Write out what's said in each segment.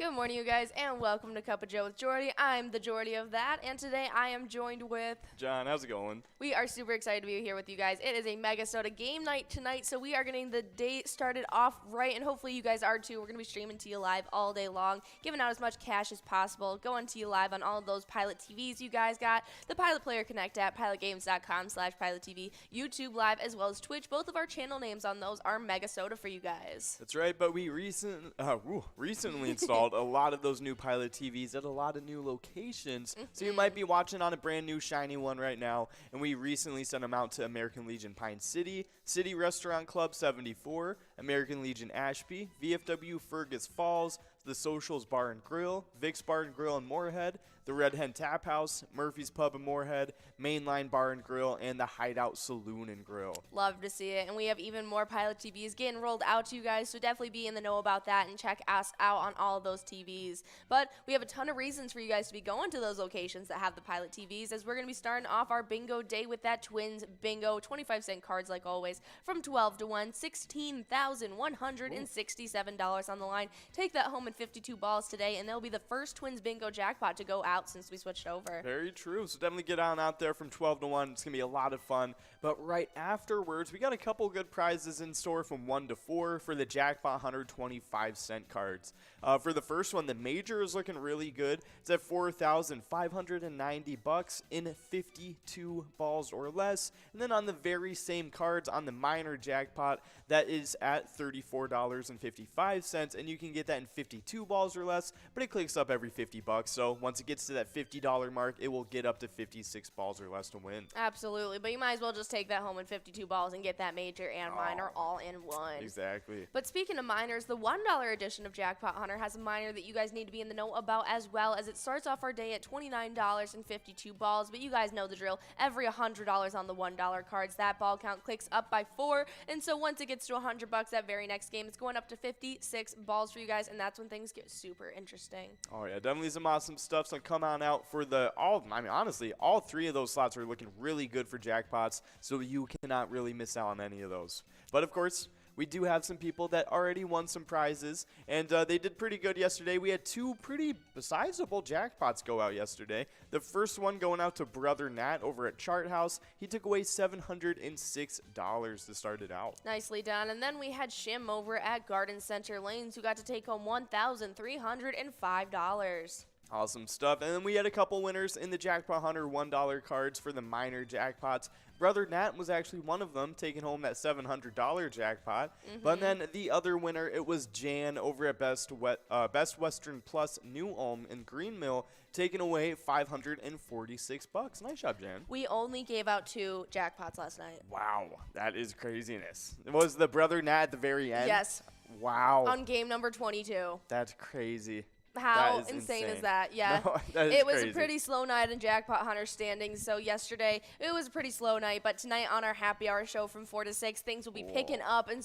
Good morning, you guys, and welcome to Cup of Joe with Jordy. I'm the Jordy of that, and today I am joined with John. How's it going? We are super excited to be here with you guys. It is a MegaSota game night tonight, so we are getting the day started off right, and hopefully you guys are too. We're going to be streaming to you live all day long, giving out as much cash as possible, going to you live on all of those Pilot TVs you guys got, the Pilot Player Connect app, pilotgames.com/PilotTV, YouTube Live, as well as Twitch. Both of our channel names on those are MegaSota for you guys. That's right, but we recently installed a lot of those new Pilot TVs at a lot of new locations. So you might be watching on a brand new shiny one right now, and we recently sent them out to American Legion Pine City, City Restaurant Club 74, American Legion Ashby, VFW Fergus Falls, the Socials Bar and Grill, Vic's Bar and Grill in Moorhead, the Red Hen Tap House, Murphy's Pub in Moorhead, Mainline Bar and Grill, and the Hideout Saloon and Grill. Love to see it, and we have even more Pilot TVs getting rolled out to you guys, so definitely be in the know about that and check us out on all of those TVs. But we have a ton of reasons for you guys to be going to those locations that have the Pilot TVs, as we're going to be starting off our bingo day with that Twins bingo, 25-cent cards like always, from 12 to 1, $16,167 on the line. Take that home in 52 balls today, and they'll be the first Twins bingo jackpot to go out since we switched over. Very true. So definitely get on out there from 12 to 1. It's going to be a lot of fun. But right afterwards, we got a couple good prizes in store from 1 to 4 for the Jackpot Hunter 25-cent cards. For the first one, the major is looking really good. It's at $4,590 in 52 balls or less. And then on the very same cards on the minor jackpot, that is at $34.55, and you can get that in 52 balls or less, but it clicks up every $50. So once it gets to that $50 mark, it will get up to 56 balls or less to win. Absolutely, but you might as well just take that home in 52 balls and get that major and minor all in one. Exactly. But speaking of minors, the $1 edition of Jackpot Hunter has a minor that you guys need to be in the know about as well, as it starts off our day at $29.52 balls, but you guys know the drill. Every $100 on the $1 cards, that ball count clicks up by 4, and so once it gets to $100 that very next game, it's going up to 56 balls for you guys, and that's when things get super interesting. Oh yeah, definitely some awesome stuff. So come on out for honestly, all 3 of those slots are looking really good for jackpots, so you cannot really miss out on any of those. But of course, we do have some people that already won some prizes, and they did pretty good yesterday. We had 2 pretty sizable jackpots go out yesterday. The first one going out to Brother Nat over at Chart House. He took away $706 to start it out. Nicely done. And then we had Shim over at Garden Center Lanes, who got to take home $1,305. Awesome stuff. And then we had a couple winners in the Jackpot Hunter $1 cards for the minor jackpots. Brother Nat was actually one of them, taking home that $700 jackpot. But then the other winner, it was Jan over at Best Western Plus New Ulm in Green Mill, taking away $546. Nice job, Jan. We only gave out 2 jackpots last night. Wow, that is craziness. Was the Brother Nat at the very end? Yes. Wow. On game number 22. That's crazy. How insane is that? Yeah. No, that is it was crazy. A pretty slow night in Jackpot Hunter standings. So yesterday, it was a pretty slow night. But tonight on our happy hour show from 4 to 6, things will be picking up. And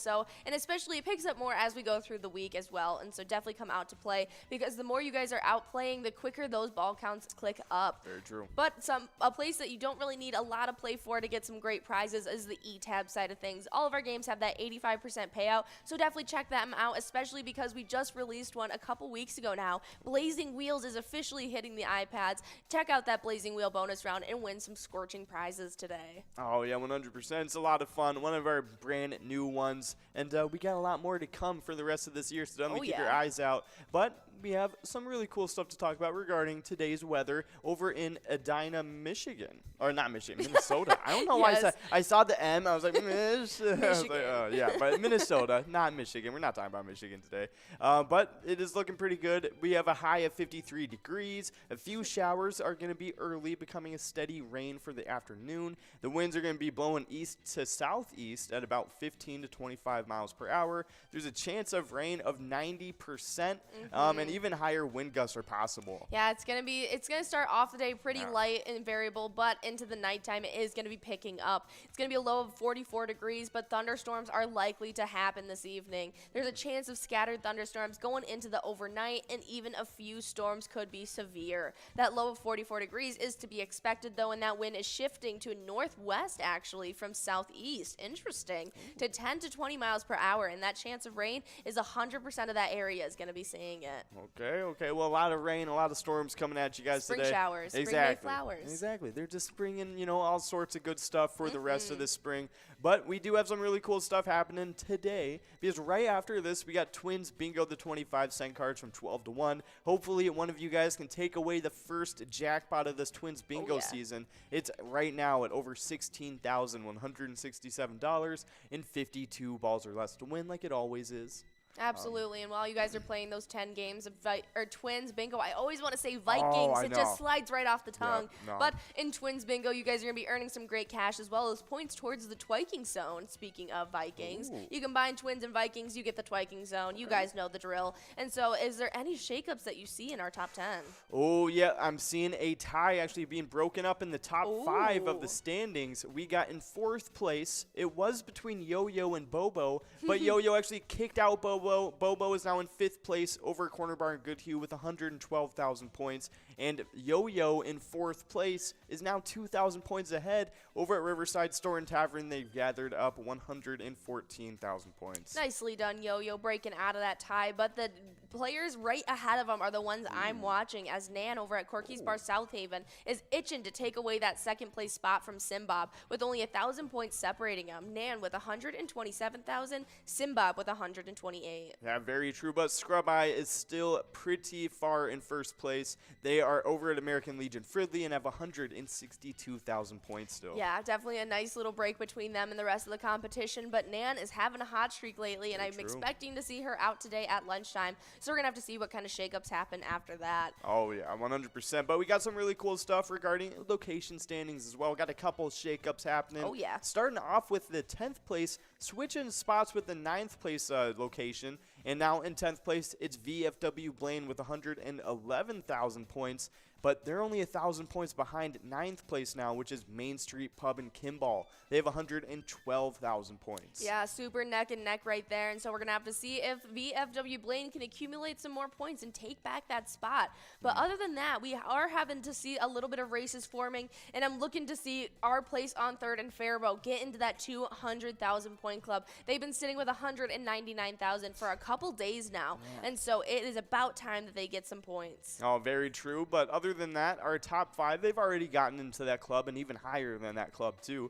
especially it picks up more as we go through the week as well. And so definitely come out to play, because the more you guys are out playing, the quicker those ball counts click up. Very true. But a place that you don't really need a lot of play for to get some great prizes is the E-Tab side of things. All of our games have that 85% payout. So definitely check them out, especially because we just released one a couple weeks ago now. Blazing Wheels is officially hitting the iPads. Check out that Blazing Wheel bonus round and win some scorching prizes today. Oh, yeah, 100%. It's a lot of fun. One of our brand new ones. And we got a lot more to come for the rest of this year, so definitely keep your eyes out. But we have some really cool stuff to talk about regarding today's weather over in Edina, Michigan. Or not Michigan, Minnesota. I don't know why I saw the M. I was like, Michigan. Yeah, but Minnesota, not Michigan. We're not talking about Michigan today. But it is looking pretty good. We have a high of 53 degrees. A few showers are going to be early, becoming a steady rain for the afternoon. The winds are going to be blowing east to southeast at about 15 to 25 miles per hour. There's a chance of rain of 90%, and even higher wind gusts are possible. Yeah, it's gonna start off the day pretty light and variable, but into the nighttime it is gonna be picking up. It's gonna be a low of 44 degrees, but thunderstorms are likely to happen this evening. There's a chance of scattered thunderstorms going into the overnight, and even a few storms could be severe. That low of 44 degrees is to be expected, though, and that wind is shifting to northwest, actually, from southeast. Interesting. To 10 to 20 miles per hour, and that chance of rain is 100% of that area is going to be seeing it. Okay. Well, a lot of rain, a lot of storms coming at you guys today. Spring showers, Exactly. spring flowers. Exactly. They're just bringing, all sorts of good stuff for the rest of the spring. But we do have some really cool stuff happening today because right after this, we got TwinsBingo, the 25-cent cards from 12 to 1. Hopefully, one of you guys can take away the first jackpot of this TwinsBingo season. It's right now at over $16,167 and 52 balls or less to win, like it always is. Absolutely, and while you guys are playing those 10 games of TwinsBingo, I always want to say Vikings. It just slides right off the tongue. But in TwinsBingo, you guys are going to be earning some great cash as well as points towards the Twiking Zone. Speaking of Vikings, you combine Twins and Vikings, you get the Twiking Zone. You guys know the drill. And so is there any shakeups that you see in our top 10? Oh, yeah, I'm seeing a tie actually being broken up in the top 5 of the standings. We got in 4th place. It was between Yo-Yo and Bobo, but Yo-Yo actually kicked out Bobo. Bobo is now in 5th place over Corner Bar and Goodhue with 112,000 points. And Yo-Yo in 4th place is now 2,000 points ahead over at Riverside Store and Tavern. They've gathered up 114,000 points. Nicely done, Yo-Yo, breaking out of that tie. But the players right ahead of them are the ones I'm watching, as Nan over at Corky's Bar South Haven is itching to take away that 2nd place spot from Simbob with only 1,000 points separating them. Nan with 127,000, Simbob with 128. Yeah, very true. But Scrub Eye is still pretty far in 1st place. They are over at American Legion Fridley and have 162,000 points still. Yeah, definitely a nice little break between them and the rest of the competition. But Nan is having a hot streak lately, and I'm expecting to see her out today at lunchtime. So we're going to have to see what kind of shakeups happen after that. Oh, yeah, 100%. But we got some really cool stuff regarding location standings as well. Got a couple shakeups happening. Oh, yeah. Starting off with the 10th place, switching spots with the 9th place location. And now in 10th place, it's VFW Blaine with 111,000 points. But they're only 1,000 points behind 9th place now, which is Main Street Pub and Kimball. They have 112,000 points. Yeah, super neck and neck right there. And so we're going to have to see if VFW Blaine can accumulate some more points and take back that spot. But other than that, we are having to see a little bit of races forming. And I'm looking to see our place on 3rd and Faribault get into that 200,000 point club. They've been sitting with 199,000 for a couple days now. Yeah. And so it is about time that they get some points. Oh, very true. But other than that, our top 5, they've already gotten into that club and even higher than that club too.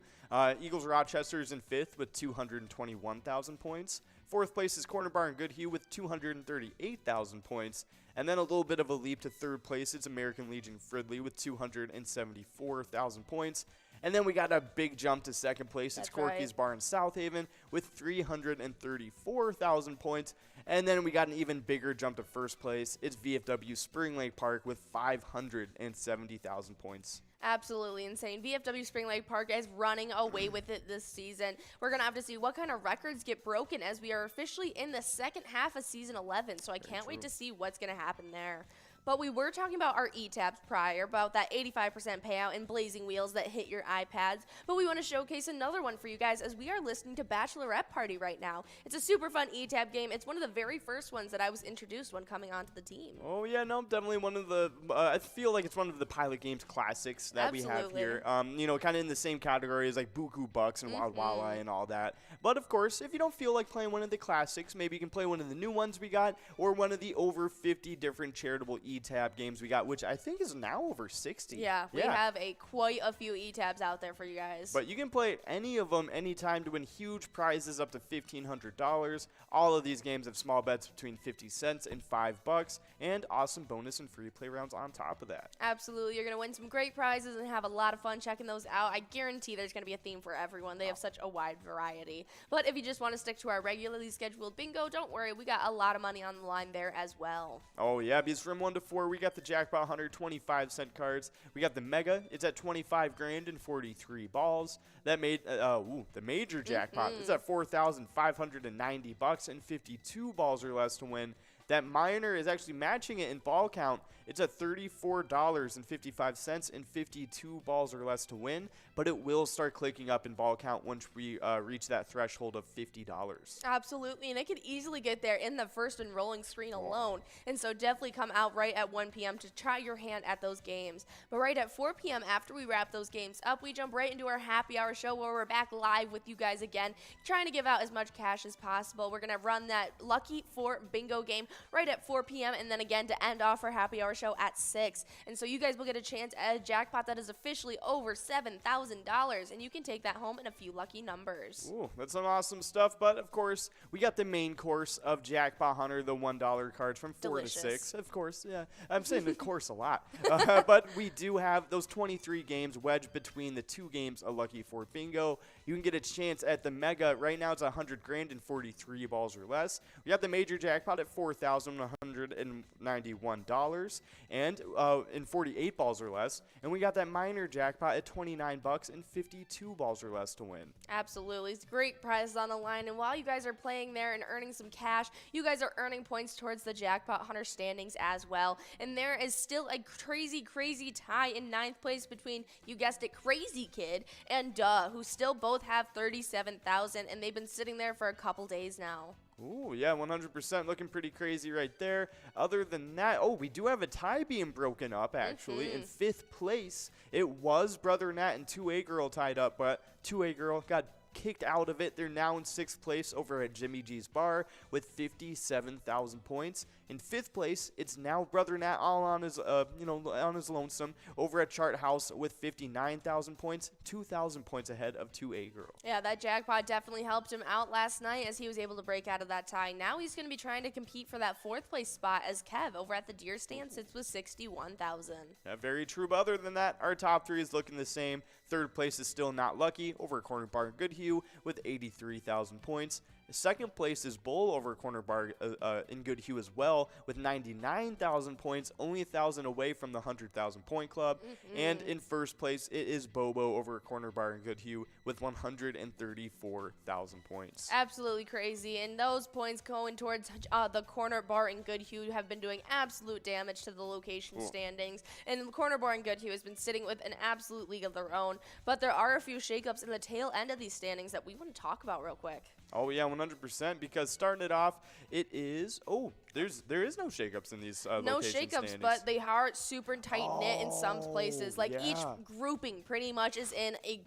Eagles Rochester is in 5th with 221,000 points. 4th place is Corner Bar and Goodhue with 238,000 points. And then a little bit of a leap to 3rd place. It's American Legion Fridley with 274,000 points. And then we got a big jump to 2nd place. It's Corky's Bar in South Haven with 334,000 points. And then we got an even bigger jump to 1st place. It's VFW Spring Lake Park with 570,000 points. Absolutely insane. VFW Spring Lake Park is running away with it this season. We're going to have to see what kind of records get broken as we are officially in the 2nd half of Season 11. So I can't wait to see what's going to happen there. But we were talking about our E-Tabs prior, about that 85% payout in Blazing Wheels that hit your iPads. But we want to showcase another one for you guys as we are listening to Bachelorette Party right now. It's a super fun E-Tab game. It's one of the very first ones that I was introduced when coming onto the team. Oh, yeah, no, definitely one of the, I feel like it's one of the Pilot Games classics that we have here. Kind of in the same category as like Buku Bucks and Wild Walla and all that. But, of course, if you don't feel like playing one of the classics, maybe you can play one of the new ones we got or one of the over 50 different charitable E-Tab games we got, which I think is now over 60. Yeah, we have quite a few E-Tabs out there for you guys. But you can play any of them anytime to win huge prizes up to $1,500. All of these games have small bets between 50 cents and $5 and awesome bonus and free play rounds on top of that. Absolutely. You're going to win some great prizes and have a lot of fun checking those out. I guarantee there's going to be a theme for everyone. They have such a wide variety. But if you just want to stick to our regularly scheduled bingo, don't worry. We got a lot of money on the line there as well. Oh, yeah, because from 1 to 4, we got the jackpot 125-cent cards. We got the mega. It's at 25 grand and 43 balls. That made the major jackpot. It's at $4,590 and 52 balls or less to win. That minor is actually matching it in ball count. It's at $34.55 and 52 balls or less to win, but it will start clicking up in ball count once we reach that threshold of $50. Absolutely, and it could easily get there in the first enrolling screen alone. And so definitely come out right at 1 p.m. to try your hand at those games. But right at 4 p.m. after we wrap those games up, we jump right into our happy hour show where we're back live with you guys again, trying to give out as much cash as possible. We're going to run that Lucky 4 bingo game right at 4 p.m. and then again to end off our happy hour show at 6. And so you guys will get a chance at a jackpot that is officially over $7,000, and you can take that home in a few lucky numbers. Ooh, that's some awesome stuff. But of course, we got the main course of Jackpot Hunter, the $1 cards from 4 to 6. Of course, yeah. I'm saying the course a lot. But we do have those 23 games wedged between the 2 games of Lucky 4 Bingo. You can get a chance at the Mega. Right now it's 100 grand and 43 balls or less. We got the major jackpot at $4,191 and in 48 balls or less. And we got that minor jackpot at $29 and 52 balls or less to win. Absolutely. It's great prizes on the line. And while you guys are playing there and earning some cash, you guys are earning points towards the Jackpot Hunter standings as well. And there is still a crazy, crazy tie in 9th place between, you guessed it, Crazy Kid and Duh, who still both have 37,000, and they've been sitting there for a couple days now. Ooh, yeah, 100%. Looking pretty crazy right there. Other than that, we do have a tie being broken up, actually. In 5th place, it was Brother Nat and 2A Girl tied up, but 2A Girl got kicked out of it. They're now in 6th place over at Jimmy G's Bar with 57,000 points. In 5th place, it's now Brother Nat all on his, on his lonesome over at Chart House with 59,000 points, 2,000 points ahead of 2A Girl. Yeah, that jackpot definitely helped him out last night as he was able to break out of that tie. Now he's going to be trying to compete for that 4th place spot as Kev over at the Deer Stand sits with 61,000. Yeah, very true. But other than that, our top 3 is looking the same. 3rd place is still Not Lucky over at Corner Bar and Goodhue with 83,000 points. 2nd place is Bull over Corner Bar in Goodhue as well with 99,000 points, only 1,000 away from the 100,000 point club. And in 1st place, it is Bobo over Corner Bar in Goodhue with 134,000 points. Absolutely crazy. And those points going towards the Corner Bar in Goodhue have been doing absolute damage to the location standings. And the Corner Bar in Goodhue has been sitting with an absolute league of their own. But there are a few shakeups in the tail end of these standings that we want to talk about real quick. Oh, yeah, 100%, because starting it off, it is, there is no shakeups in these no location shakeups, standings. but they are super tight-knit in some places. Like, each grouping pretty much is in a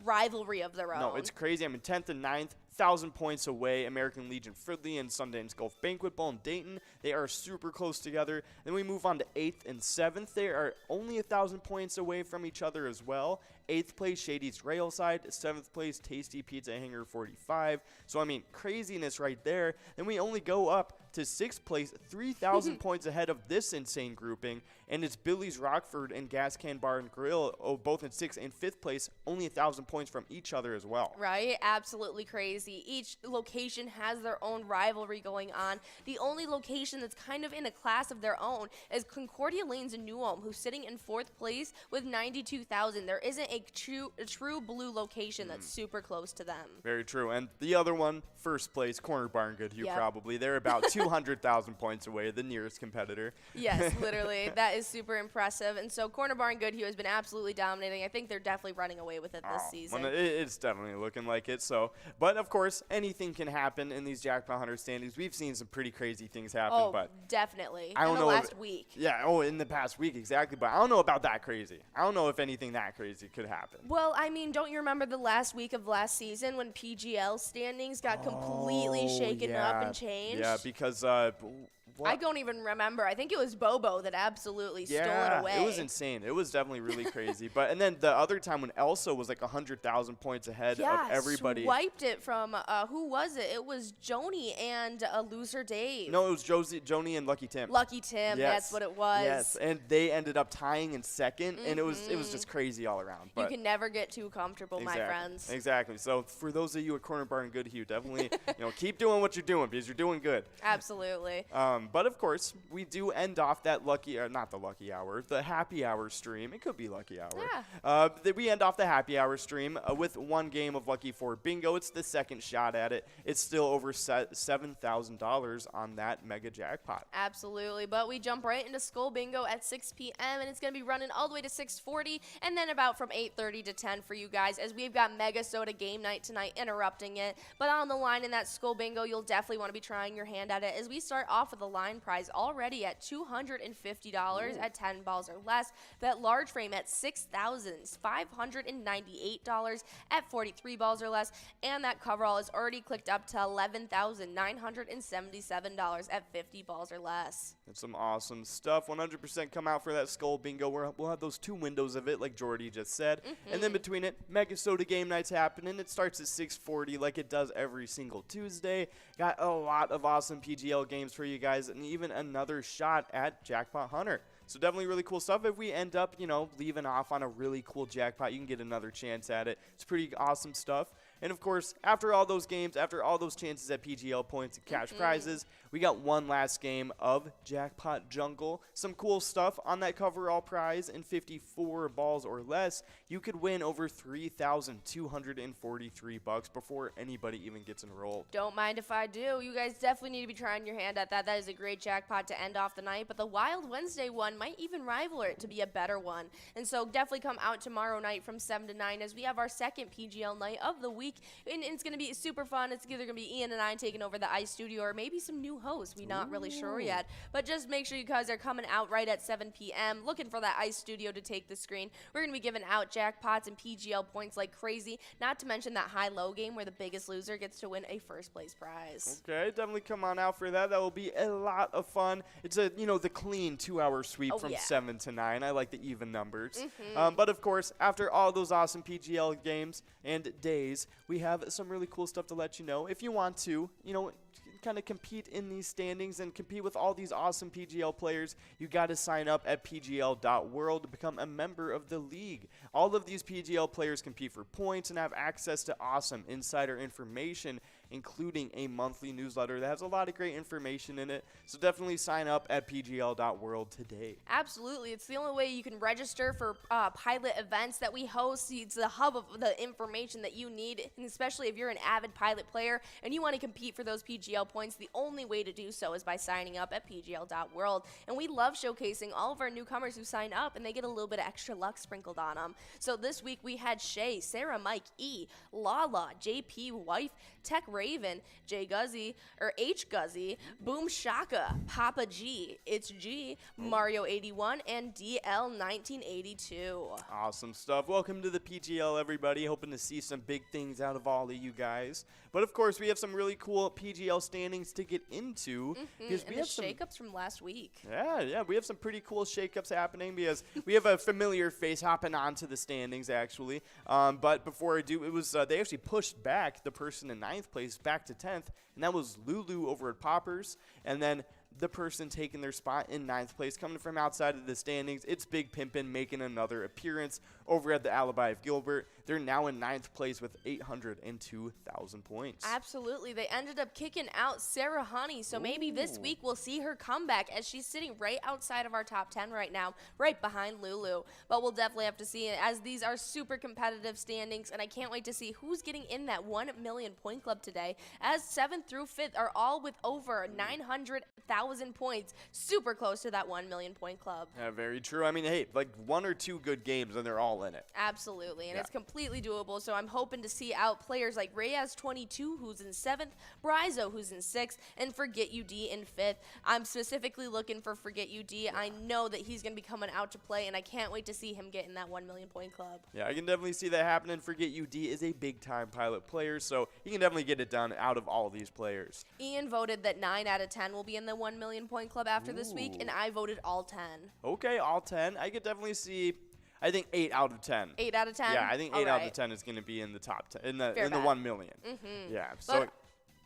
rivalry of their own. No, it's crazy. I'm in 10th and 9th. 1,000 points away, American Legion Fridley and Sundance Golf Banquet Bowl in Dayton. They are super close together. Then we move on to 8th and 7th. They are only 1,000 points away from each other as well. 8th place, Shady's Railside. 7th place, Tasty Pizza Hanger 45. So, I mean, craziness right there. Then we only go up to 6th place, 3,000 points ahead of this insane grouping. And it's Billy's Rockford and Gas Can Bar and Grill, both in 6th and 5th place, only 1,000 points from each other as well. Right? Absolutely crazy. Each location has their own rivalry going on. The only location that's kind of in a class of their own is Concordia Lanes in New Ulm, who's sitting in 4th place with 92,000. There isn't a true blue location that's super close to them. Very true. And the other one, 1st place, Corner Bar and Goodhue, probably. They're about 200,000 points away, the nearest competitor. Yes, literally. That is super impressive. And so Corner Bar and Goodhue has been absolutely dominating. I think they're definitely running away with it this season. It's definitely looking like it. So, but of course, anything can happen in these Jackpot Hunter standings. We've seen some pretty crazy things happen. But definitely. I don't know last week. Yeah, in the past week, exactly. But I don't know about that crazy. I don't know if anything that crazy could happen. Well, I mean, don't you remember the last week of last season when PGL standings got completely shaken up and changed? Yeah, because I don't even remember. I think it was Bobo that absolutely stole it away. It was insane. It was definitely really crazy. And then the other time when Elsa was like 100,000 points ahead of everybody. Swiped it from, who was it? It was Joni and Loser Dave. No, it was Joni and Lucky Tim. Lucky Tim, that's what it was. Yes, and they ended up tying in 2nd, and it was just crazy all around. You can never get too comfortable, my friends. Exactly. So for those of you at Corner Bar and Goodhue, definitely keep doing what you're doing because you're doing good. Absolutely. But of course, we do end off that not the lucky hour, the happy hour stream. It could be lucky hour. Yeah. We end off the happy hour stream with one game of Lucky 4 Bingo. It's the second shot at it. It's still over $7,000 on that mega jackpot. Absolutely. But we jump right into Skull Bingo at 6 p.m. and it's going to be running all the way to 6:40 and then about from 8:30 to 10 for you guys as we've got MegaSota game night tonight interrupting it. But on the line in that Skull Bingo, you'll definitely want to be trying your hand at it as we start off with a line line prize already at $250 at 10 balls or less. Bet large frame at $6,598 at 43 balls or less. And that coverall is already clicked up to $11,977 at 50 balls or less. That's some awesome stuff. 100% come out for that Skull Bingo. We'll have those 2 windows of it, like Jordy just said. And then between it, MegaSota game night's happening. It starts at 6:40 like it does every single Tuesday. Got a lot of awesome PGL games for you guys, and even another shot at Jackpot Hunter. So definitely really cool stuff. If we end up, leaving off on a really cool jackpot, you can get another chance at it. It's pretty awesome stuff. And, of course, after all those games, after all those chances at PGL points and cash prizes, we got one last game of Jackpot Jungle. Some cool stuff on that coverall prize in 54 balls or less. You could win over $3,243 before anybody even gets enrolled. Don't mind if I do. You guys definitely need to be trying your hand at that. That is a great jackpot to end off the night. But the Wild Wednesday one might even rival it to be a better one. And so definitely come out tomorrow night from 7 to 9 as we have our second PGL night of the week. And it's going to be super fun. It's either going to be Ian and I taking over the ice studio or maybe some new hosts. We're not really sure yet. But just make sure you guys are coming out right at 7 p.m. looking for that ice studio to take the screen. We're going to be giving out jackpots and PGL points like crazy. Not to mention that high-low game where the biggest loser gets to win a first-place prize. Okay, definitely come on out for that. That will be a lot of fun. It's the clean 2-hour sweep from 7 to 9. I like the even numbers. But, of course, after all those awesome PGL games and days, we have some really cool stuff to let you know. If you want to, kind of compete in these standings and compete with all these awesome PGL players, you got to sign up at pgl.world to become a member of the league. All of these PGL players compete for points and have access to awesome insider information, including a monthly newsletter that has a lot of great information in it. So definitely sign up at pgl.world today. Absolutely. It's the only way you can register for pilot events that we host. It's the hub of the information that you need, and especially if you're an avid pilot player and you want to compete for those PGL points, the only way to do so is by signing up at pgl.world. And we love showcasing all of our newcomers who sign up, and they get a little bit of extra luck sprinkled on them. So this week we had Shay, Sarah, Mike, E, Lala, JP, Wife, Tech Raven, J Guzzy, or H Guzzy, Boom Shaka, Papa G, It's G, Mario 81, and DL 1982. Awesome stuff. Welcome to the PGL, everybody. Hoping to see some big things out of all of you guys. But of course, we have some really cool PGL standings to get into because we have some shakeups from last week. Yeah, we have some pretty cool shakeups happening because we have a familiar face hopping onto the standings actually. But before I do, it was they actually pushed back the person in 9th place back to 10th, and that was Lulu over at Poppers, and then the person taking their spot in 9th place coming from outside of the standings, it's Big Pimpin' making another appearance over at the Alibi of Gilbert. They're now in 9th place with 802,000 points. Absolutely. They ended up kicking out Sarah Honey, so maybe this week we'll see her come back as she's sitting right outside of our top 10 right now, right behind Lulu. But we'll definitely have to see it as these are super competitive standings, and I can't wait to see who's getting in that 1 million point club today, as 7th through 5th are all with over 900,000 points, super close to that 1 million point club. Yeah, very true. I mean, hey, like 1 or 2 good games and they're all in it. Absolutely, and it's completely doable, so I'm hoping to see out players like Reyes22, who's in 7th, Bryzo, who's in 6th, and Forget UD in 5th. I'm specifically looking for Forget UD. I know that he's going to be coming out to play, and I can't wait to see him get in that 1 million point club. Yeah, I can definitely see that happening. Forget UD is a big-time pilot player, so he can definitely get it done out of all these players. Ian voted that 9 out of 10 will be in the 1 million point club after this week, and I voted all 10. Okay, all 10. I could definitely see, I think 8 out of 10. 8 out of 10? Yeah, I think 8 out of 10 is going to be in the top 10, in the 1 million. Yeah, so...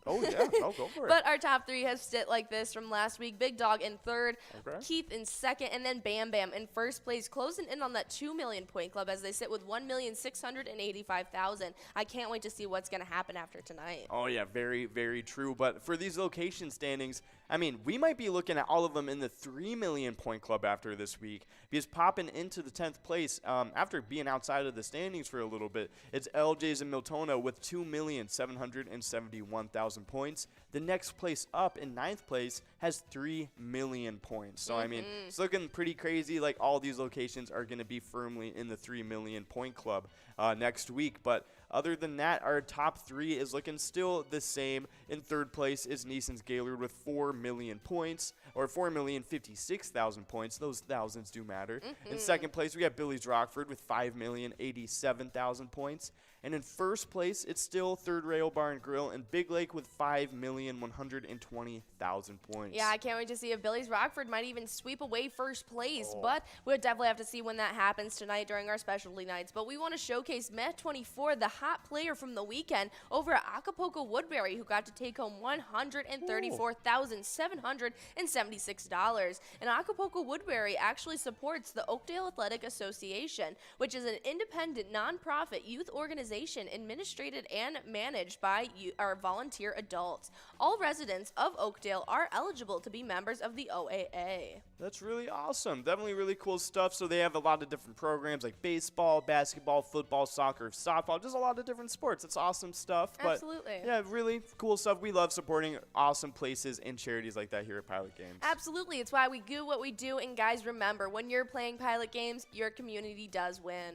Oh, yeah. Oh, go for it. But our top 3 have sit like this from last week. Big Dog in 3rd, Keith in 2nd, and then Bam Bam in 1st place, closing in on that 2 million point club as they sit with 1,685,000. I can't wait to see what's going to happen after tonight. Oh, yeah, very, very true. But for these location standings, I mean, we might be looking at all of them in the 3 million point club after this week, because popping into the 10th place after being outside of the standings for a little bit, it's LJ's and Miltona with 2,771,000 points. The next place up in 9th place has 3 million points. So, I mean, it's looking pretty crazy. Like, all these locations are going to be firmly in the 3 million point club next week. But Other than that, our top 3 is looking still the same. In third place is Neeson's Gaylord with 4 million points, or 4,056,000 points. Those thousands do matter. In second place, we got Billy's Rockford with 5,087,000 points. And in first place, it's still Third Rail Bar and Grill and Big Lake with 5,120,000 points. Yeah, I can't wait to see if Billy's Rockford might even sweep away first place. But we'll definitely have to see when that happens tonight during our specialty nights. But we want to showcase Matt 24, the hot player from the weekend, over at Acapulco Woodbury, who got to take home $134,776. And Acapulco Woodbury actually supports the Oakdale Athletic Association, which is an independent nonprofit youth organization administrated and managed by our volunteer adults. All residents of Oakdale are eligible to be members of the OAA. That's really awesome. Definitely really cool stuff. So they have a lot of different programs like baseball, basketball, football, soccer, softball, just a lot of different sports. It's awesome stuff. Absolutely. But yeah, really cool stuff. We love supporting awesome places and charities like that here at Pilot Games. Absolutely. It's why we do what we do. And guys, remember, when you're playing Pilot Games, your community does win.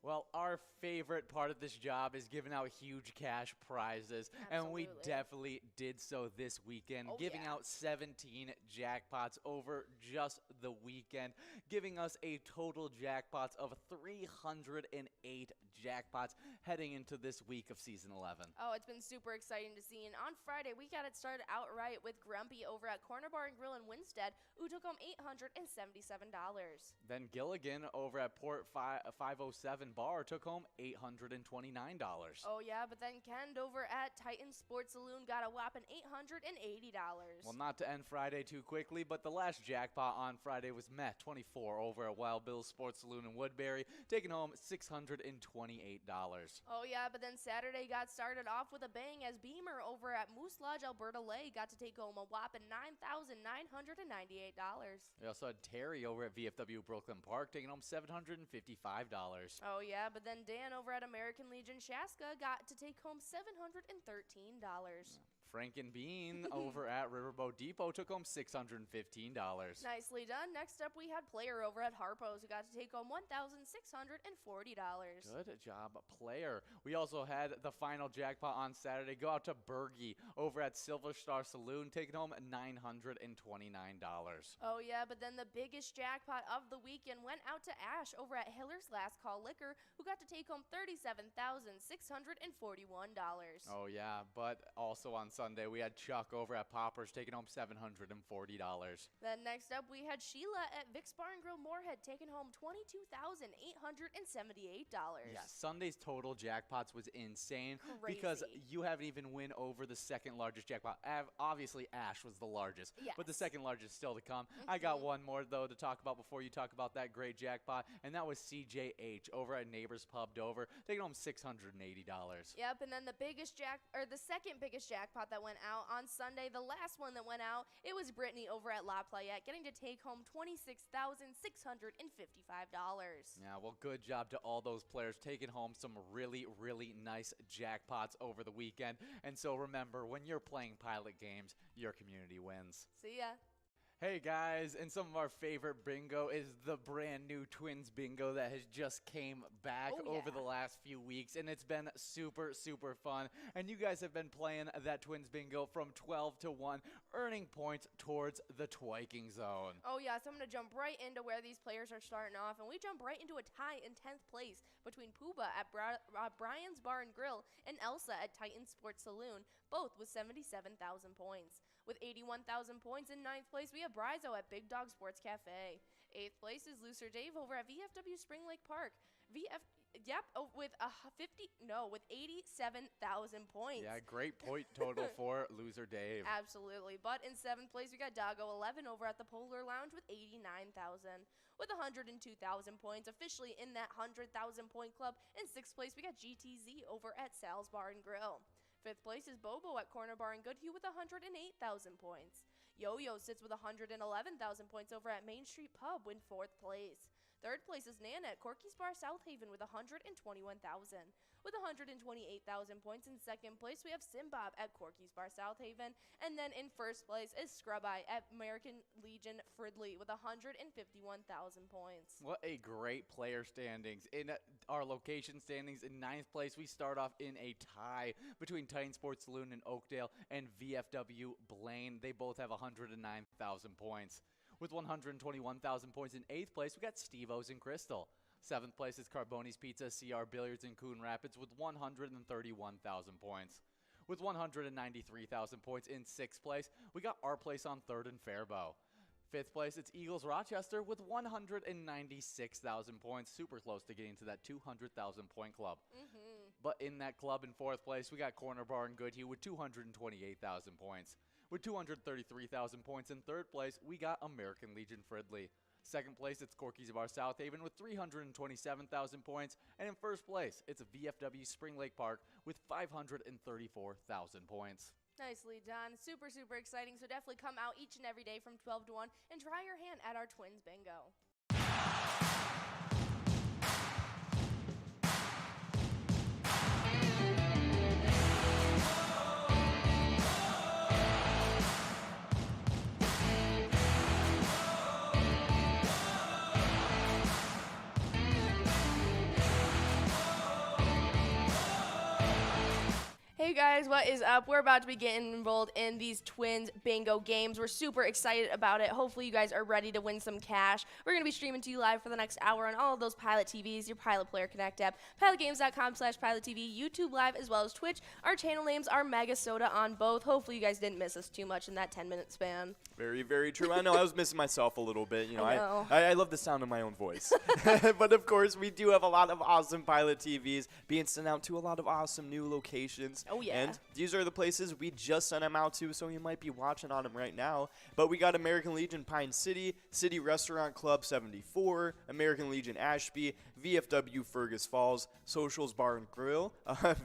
Well, our favorite part of this job is giving out huge cash prizes, and we definitely did so this weekend, giving out 17 jackpots over just the weekend, giving us a total jackpots of 308 jackpots heading into this week of Season 11. Oh, it's been super exciting to see, and on Friday, we got it started outright with Grumpy over at Corner Bar and Grill in Winstead, who took home $877. Then Gilligan over at Port 507 Bar took home $800. $829. Oh, yeah, but then Ken over at Titan Sports Saloon got a whopping $880. Well, not to end Friday too quickly, but the last jackpot on Friday was Meh 24 over at Wild Bill's Sports Saloon in Woodbury, taking home $628. Oh, yeah, but then Saturday got started off with a bang as Beamer over at Moose Lodge, Alberta Lake got to take home a whopping $9,998. We also had Terry over at VFW Brooklyn Park taking home $755. Oh, yeah, but then Dan over at American Legion Shaska got to take home $713. Frank and Bean over at Riverboat Depot took home $615. Nicely done. Next up, we had Player over at Harpo's who got to take home $1,640. Good job, Player. We also had the final jackpot on Saturday go out to Bergie over at Silver Star Saloon, taking home $929. Oh, yeah, but then the biggest jackpot of the weekend went out to Ash over at Hiller's Last Call Liquor, who got to take home $37,641. Oh, yeah, but also on Sunday, we had Chuck over at Poppers taking home $740. Then next up, we had Sheila at Vic's Bar and Grill Moorhead taking home $22,878. Yeah, Sunday's total jackpots was insane. Crazy. Because you haven't even win over the second largest jackpot. Obviously, Ash was the largest, yes, but the second largest still to come. I got one more, though, to talk about before you talk about that great jackpot, and that was CJH over at Neighbors Pub Dover, taking home $680. Yep, and then the second biggest jackpot that went out on Sunday, the last one that went out, it was Brittany over at La Playette getting to take home $26,655. Yeah, well, good job to all those players taking home some really, really nice jackpots over the weekend. And so remember, when you're playing Pilot games, your community wins. See ya. Hey guys, and some of our favorite bingo is the brand new Twins bingo that has just came back over the last few weeks, and it's been super, super fun. And you guys have been playing that Twins bingo from 12 to 1, earning points towards the twiking zone. Oh yeah, so I'm going to jump right into where these players are starting off, and we jump right into a tie in 10th place between Pooba at Brian's Bar and Grill and Elsa at Titan Sports Saloon, both with 77,000 points. With 81,000 points in 9th place, we have Brizo at Big Dog Sports Cafe. 8th place is Looser Dave over at VFW Spring Lake Park. With 87,000 points. Yeah, great point total for Loser Dave. Absolutely. But in 7th place, we got Doggo 11 over at the Polar Lounge with 89,000. With 102,000 points, officially in that 100,000 point club. In 6th place, we got GTZ over at Sal's Bar and Grill. 5th place is Bobo at Corner Bar in Goodhue with 108,000 points. Yo-Yo sits with 111,000 points over at Main Street Pub in 4th place. 3rd place is Nana at Corky's Bar South Haven with 121,000. With 128,000 points in 2nd place, we have Simbob at Corky's Bar South Haven. And then in 1st place is Scrub Eye at American Legion Fridley with 151,000 points. What a great player standings. In our location standings, in 9th place, we start off in a tie between Titan Sports Saloon in Oakdale and VFW Blaine. They both have 109,000 points. With 121,000 points in 8th place, we got Steve-O's in Crystal. 7th place is Carboni's Pizza, CR Billiards in Coon Rapids with 131,000 points. With 193,000 points in 6th place, we got Our Place on 3rd in Faribault. 5th place, it's Eagles Rochester with 196,000 points. Super close to getting to that 200,000 point club. But in that club in 4th place, we got Corner Bar in Goodhue with 228,000 points. With 233,000 points in 3rd place, we got American Legion Fridley. 2nd place, it's Corky's Bar South Haven with 327,000 points. And in 1st place, it's VFW Spring Lake Park with 534,000 points. Nicely done. Super, super exciting. So definitely come out each and every day from 12 to 1 and try your hand at our Twins Bingo. Hey Hey guys, what is up? We're about to be getting involved in these Twins Bingo games. We're super excited about it. Hopefully you guys are ready to win some cash. We're going to be streaming to you live for the next hour on all of those Pilot TVs, your Pilot Player Connect app, pilotgames.com/PilotTV, YouTube Live, as well as Twitch. Our channel names are MegaSota on both. Hopefully you guys didn't miss us too much in that 10-minute span. Very, very true. I know I was missing myself a little bit. You know, I know. I love the sound of my own voice. But of course, we do have a lot of awesome Pilot TVs being sent out to a lot of awesome new locations. Oh, yeah. And these are the places we just sent them out to, so you might be watching on them right now. But we got American Legion Pine City, City Restaurant Club 74, American Legion Ashby, VFW Fergus Falls, Socials Bar and Grill,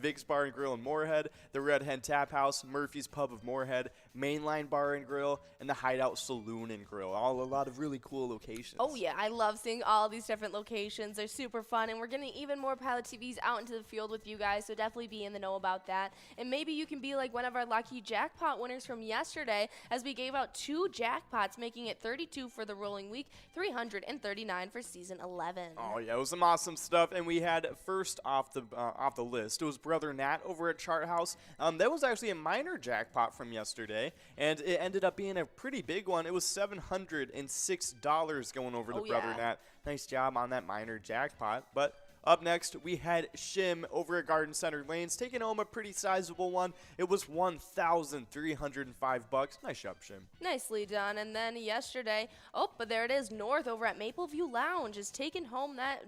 Vic's Bar and Grill in Moorhead, the Red Hen Tap House, Murphy's Pub of Moorhead, Mainline Bar and Grill, and the Hideout Saloon and Grill. All a lot of really cool locations. Oh yeah, I love seeing all these different locations. They're super fun, and we're getting even more Pilot TVs out into the field with you guys, so definitely be in the know about that. And maybe you can be like one of our lucky jackpot winners from yesterday, as we gave out 2 jackpots, making it 32 for the rolling week, 339 for season 11. Oh yeah, it was some awesome stuff, and we had first off the list. It was Brother Nat over at Chart House. That was actually a minor jackpot from yesterday, and it ended up being a pretty big one. It was $706 going over to Brother Nat. Nice job on that minor jackpot. But up next, we had Shim over at Garden Center Lanes taking home a pretty sizable one. It was $1,305. Nice job, Shim. Nicely done. And then yesterday, but there it is. North over at Mapleview Lounge is taking home that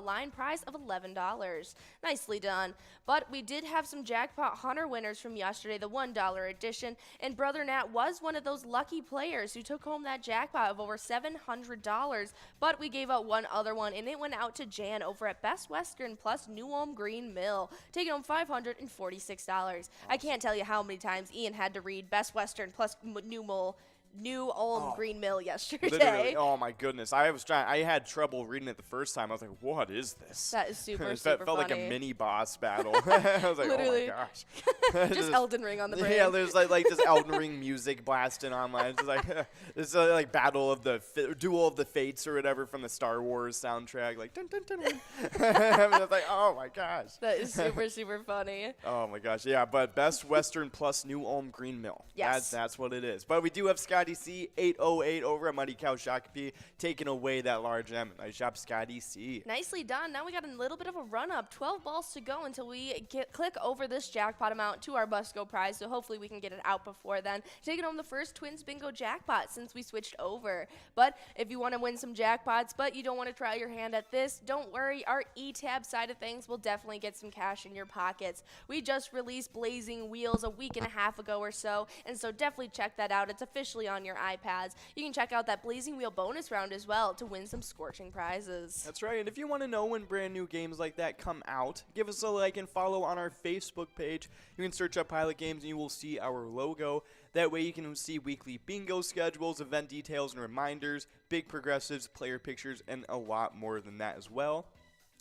line prize of $11. Nicely done. But we did have some Jackpot Hunter winners from yesterday, the $1 edition. And Brother Nat was one of those lucky players who took home that jackpot of over $700. But we gave out one other one, and it went out to Jan over at Best Western plus New Ulm Green Mill, taking home $546. Awesome. I can't tell you how many times Ian had to read Best Western plus New Ulm Green Mill yesterday. Literally, oh my goodness. I had trouble reading it the first time. I was like, what is this? That is super It super felt funny. like a mini boss battle. I was like, Literally. oh my gosh. Just Elden Ring on the brain. Yeah, there's like this Elden Ring music blasting online. It's just like this like duel of the fates or whatever from the Star Wars soundtrack. Like dun dun dun. Dun. I was like, oh my gosh. That is super super funny. Oh my gosh, yeah. But Best Western plus New Ulm Green Mill. Yes, that's what it is. But we do have Scotty C 808 over at Muddy Cow Shakopee taking away that large M. Nice job, Scotty C. Nicely done. Now we got a little bit of a run up. 12 balls to go until we click over this jackpot amount to our Busco prize. So hopefully we can get it out before then. Taking home the first Twins Bingo jackpot since we switched over. But if you want to win some jackpots, but you don't want to try your hand at this, don't worry. Our E-Tab side of things will definitely get some cash in your pockets. We just released Blazing Wheels a week and a half ago or so, and so definitely check that out. It's officially on your iPads. You can check out that Blazing Wheel bonus round as well to win some scorching prizes. That's right. And if you want to know when brand new games like that come out, give us a like and follow on our Facebook page. You can search up Pilot Games and you will see our logo. That way you can see weekly bingo schedules, event details and reminders, big progressives, player pictures, and a lot more than that as well.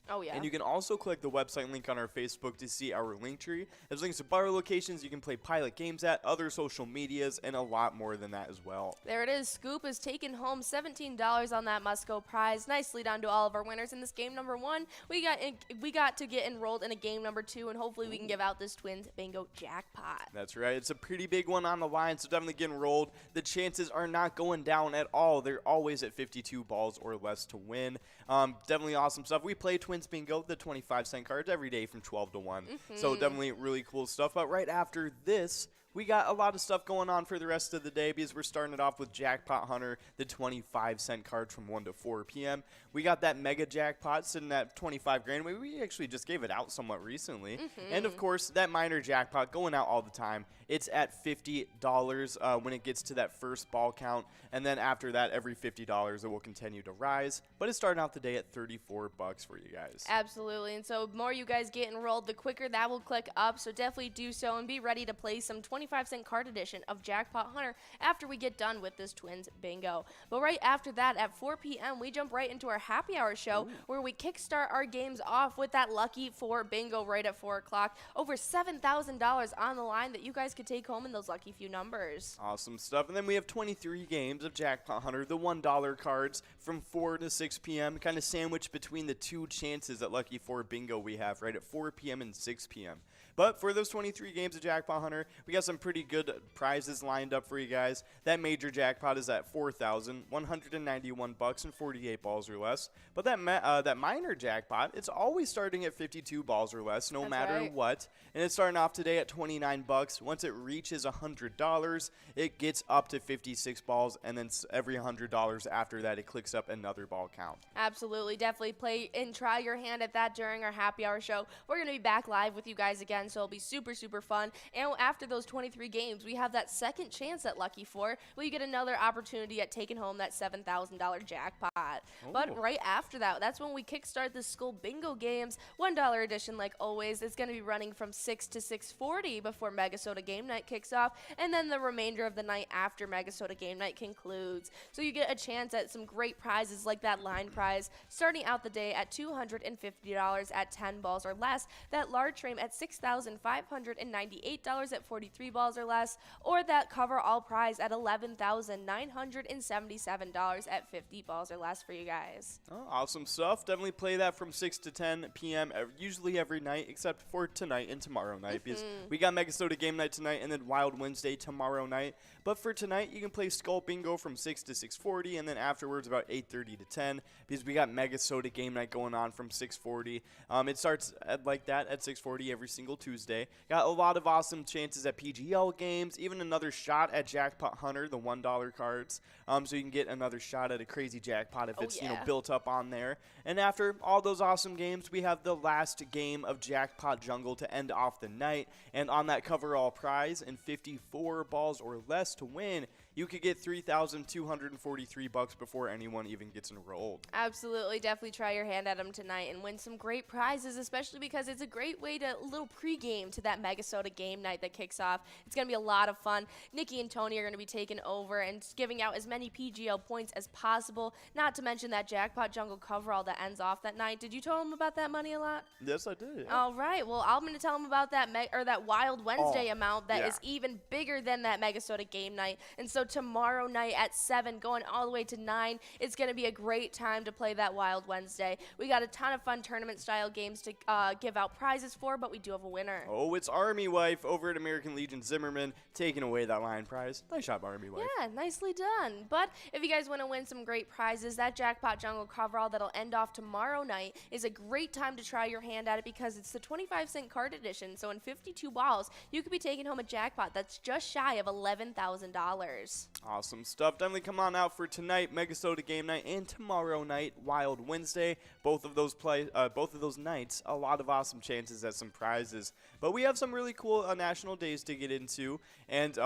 Oh, yeah. And you can also click the website link on our Facebook to see our link tree. There's links to bar locations you can play Pilot Games at, other social medias, and a lot more than that as well. There it is. Scoop is taking home $17 on that Musco prize. Nicely done to all of our winners in this game number 1. We got to get enrolled in a game number 2, and hopefully we can give out this Twins Bingo jackpot. That's right. It's a pretty big one on the line, so definitely get enrolled. The chances are not going down at all. They're always at 52 balls or less to win. Definitely awesome stuff. We play Twins Bingo, the 25-cent cards, every day from 12 to 1. So definitely really cool stuff. But right after this, we got a lot of stuff going on for the rest of the day because we're starting it off with Jackpot Hunter, the 25-cent card from 1 to 4 p.m. We got that mega jackpot sitting at 25 grand. We actually just gave it out somewhat recently. And, of course, that minor jackpot going out all the time. It's at $50 when it gets to that first ball count. And then after that, every $50, it will continue to rise. But it's starting out the day at $34 for you guys. Absolutely. And so the more you guys get enrolled, the quicker that will click up. So definitely do so and be ready to play some 25-cent card edition of Jackpot Hunter after we get done with this Twins Bingo. But right after that, at 4 p.m., we jump right into our happy hour show where we kickstart our games off with that Lucky 4 Bingo right at 4 o'clock. Over $7,000 on the line that you guys could take home in those lucky few numbers. Awesome stuff. And then we have 23 games of Jackpot Hunter, the $1 cards from 4 to 6 p.m., kind of sandwiched between the two chances at Lucky 4 Bingo we have right at 4 p.m. and 6 p.m. But for those 23 games of Jackpot Hunter, we got some pretty good prizes lined up for you guys. That major jackpot is at $4,191 and 48 balls or less. But that minor jackpot, it's always starting at 52 balls or less, no matter what. And it's starting off today at $29. Once it reaches $100, it gets up to 56 balls, and then every $100 after that, it clicks up another ball count. Absolutely. Definitely play and try your hand at that during our happy hour show. We're going to be back live with you guys again, so it'll be super, super fun. And after those 23 games, we have that second chance at Lucky 4, where you get another opportunity at taking home that $7,000 jackpot. Ooh. But right after that, that's when we kickstart the Skull Bingo games. $1 edition, like always. It's going to be running from 6 to 6:40 before MegaSota game night kicks off, and then the remainder of the night after MegaSota game night concludes. So you get a chance at some great prizes like that line prize, starting out the day at $250 at 10 balls or less, that large frame at $6,598 at 43 balls or less, or that cover all prize at $11,977 at 50 balls or less for you guys. Oh, awesome stuff. Definitely play that from 6 to 10 p.m. Usually every night, except for tonight and tomorrow night, because we got MegaSota game night tonight and then Wild Wednesday tomorrow night. But for tonight, you can play Skull Bingo from 6 to 6:40, and then afterwards about 8:30 to 10, because we got MegaSota game night going on from 6:40. It starts like that at 6:40 every single Tuesday. Got a lot of awesome chances at PGL games, even another shot at Jackpot Hunter, the $1 cards. So you can get another shot at a crazy jackpot if it's built up on there. And after all those awesome games, we have the last game of Jackpot Jungle to end off the night. And on that coverall prize and 54 balls or less to win, you could get $3,243 before anyone even gets enrolled. Absolutely. Definitely try your hand at them tonight and win some great prizes, especially because it's a great way to little pregame to that MegaSota game night that kicks off. It's going to be a lot of fun. Nikki and Tony are going to be taking over and giving out as many PGL points as possible, not to mention that Jackpot Jungle coverall that ends off that night. Did you tell them about that money a lot? Yes, I did. Yeah. All right. Well, I'm going to tell them about that that Wild Wednesday amount that is even bigger than that MegaSota game night. And so tomorrow night at 7, going all the way to 9, it's going to be a great time to play that Wild Wednesday. We got a ton of fun tournament-style games to give out prizes for, but we do have a winner. Oh, it's Army Wife over at American Legion Zimmerman taking away that line prize. Nice job, Army Wife. Yeah, nicely done. But if you guys want to win some great prizes, that Jackpot Jungle coverall that'll end off tomorrow night is a great time to try your hand at it, because it's the 25-cent card edition. So in 52 balls, you could be taking home a jackpot that's just shy of $11,000. Awesome stuff. Definitely come on out for tonight, MegaSota game night, and tomorrow night, Wild Wednesday. Both of those nights, a lot of awesome chances at some prizes. But we have some really cool national days to get into, and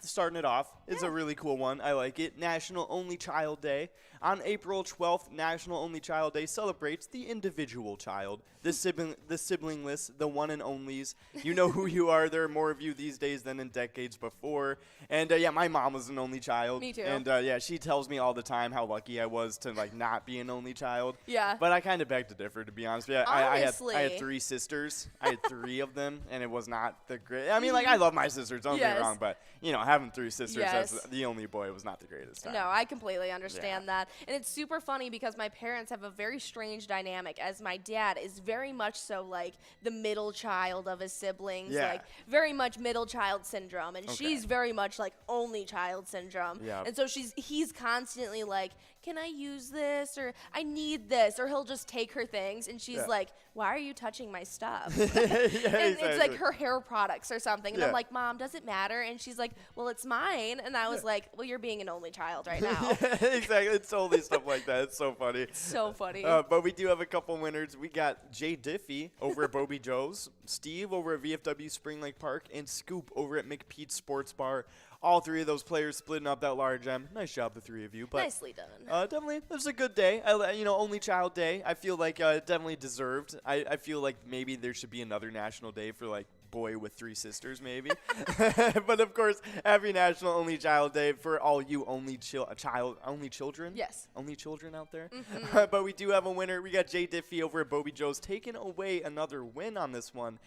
starting it off is a really cool one. I like it. National Only Child Day. On April 12th, National Only Child Day celebrates the individual child, the siblingless, the one and onlys. You know who you are. There are more of you these days than in decades before. And yeah, my mom was an only child. Me too. And yeah, she tells me all the time how lucky I was to like not be an only child. Yeah. But I kind of beg to differ, to be honest with you. Honestly. I had 3 sisters. I had 3 of them, and it was not the great. I mean, like, I love my sisters, don't get me wrong, but you know, having 3 sisters as the only boy was not the greatest time. No, I completely understand that. And it's super funny because my parents have a very strange dynamic, as my dad is very much so like the middle child of his siblings, like very much middle child syndrome, and she's very much like only child syndrome. And so he's constantly like, can I use this, or I need this, or he'll just take her things, and she's like, why are you touching my stuff? It's like her hair products or something, and I'm like, Mom, does it matter? And she's like, well, it's mine. And I was like, well, you're being an only child right now. Exactly. It's totally stuff like that. It's so funny. It's so funny. But we do have a couple winners. We got Jay Diffie over at Bobby Joe's, Steve over at VFW Spring Lake Park, and Scoop over at McPete's Sports Bar. All 3 of those players splitting up that large M. Nice job, the 3 of you. But nicely done. Definitely, it was a good day. Only Child Day. I feel like definitely deserved. I feel like maybe there should be another national day for like boy with 3 sisters, maybe. But of course, happy National Only Child Day for all you only children. Yes. Only children out there. But we do have a winner. We got Jay Diffie over at Bobby Joe's taking away another win on this one.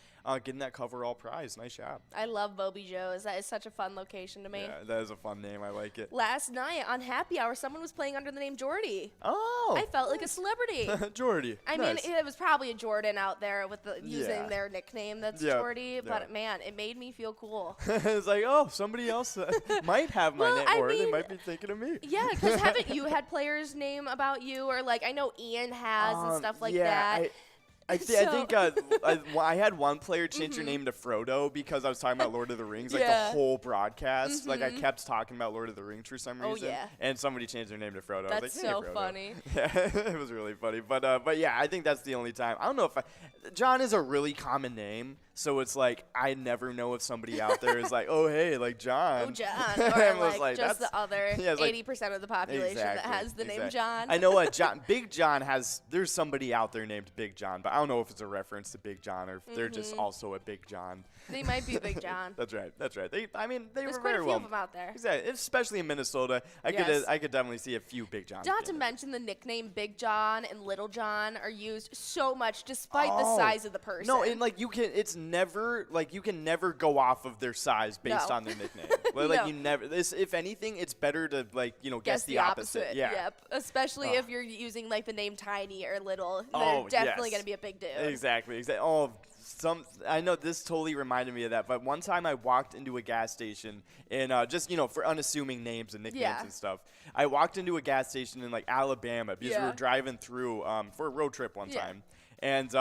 getting that coverall prize. Nice job. I love Bobby Joe's. That is such a fun location to me. Yeah, that is a fun name. I like it. Last night on Happy Hour, someone was playing under the name Jordy. Oh. I felt like a celebrity. Jordy. I mean, it was probably a Jordan out there with using their nickname that's Jordy, but man, it made me feel cool. It's like, oh, somebody else might have my name, or they might be thinking of me. Yeah, because haven't you had players name about you, or like I know Ian has and stuff like that. I think I had one player change her name to Frodo because I was talking about Lord of the Rings, like the whole broadcast. Like I kept talking about Lord of the Rings for some reason. And somebody changed their name to Frodo. That's I was like, so Frodo. funny. Yeah, it was really funny. But yeah, I think that's the only time. I don't know if John is a really common name, so it's like I never know if somebody out there is like, oh hey, like John. Oh John, or like just the other 80% of the population that has the name John. I know Big John has. There's somebody out there named Big John, but I don't know if it's a reference to Big John or if they're just also a Big John. They might be Big John. That's right. They There's were quite very a few well. of them out there. Exactly, especially in Minnesota. I could definitely see a few Big Johns. Not to mention the nickname Big John and Little John are used so much, despite the size of the person. No, and like you can never go off of their size based on their nickname. Like you never. If anything, it's better to guess the opposite. Yeah. Yep. Especially if you're using like the name Tiny or Little, they're definitely gonna be a big dude. Exactly. Oh. I know this totally reminded me of that, but one time I walked into a gas station and just for unassuming names and nicknames and stuff. I walked into a gas station in like Alabama because we were driving through for a road trip one time. And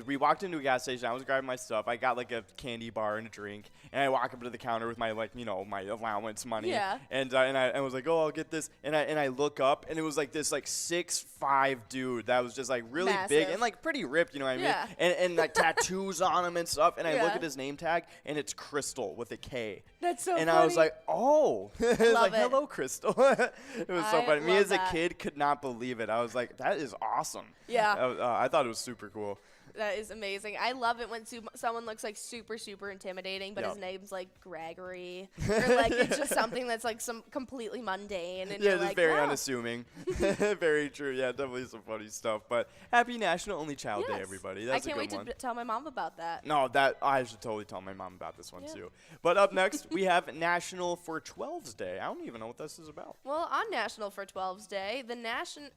we walked into a gas station. I was grabbing my stuff. I got like a candy bar and a drink. And I walk up to the counter with my my allowance money. Yeah. And I was like, oh, I'll get this. And I look up and it was like this like 6'5" dude that was just like really big and like pretty ripped. You know what I mean? And like tattoos on him and stuff. And I look at his name tag and it's Crystal with a K. That's so funny. And I was like, oh. It was like, it. hello, Crystal. It was so funny. Me as a kid could not believe it. I was like, that is awesome. Yeah. I thought it was super cool. That is amazing. I love it when someone looks like super, super intimidating, but his name's like Gregory. Or like it's just something that's like some completely mundane. And just very unassuming. Very true. Yeah, definitely some funny stuff. But happy National Only Child Day, everybody. That's a good one. I can't wait to tell my mom about that. No, I should totally tell my mom about this one too. But up next, we have National for 12's Day. I don't even know what this is about. Well, on National for 12's Day, the nation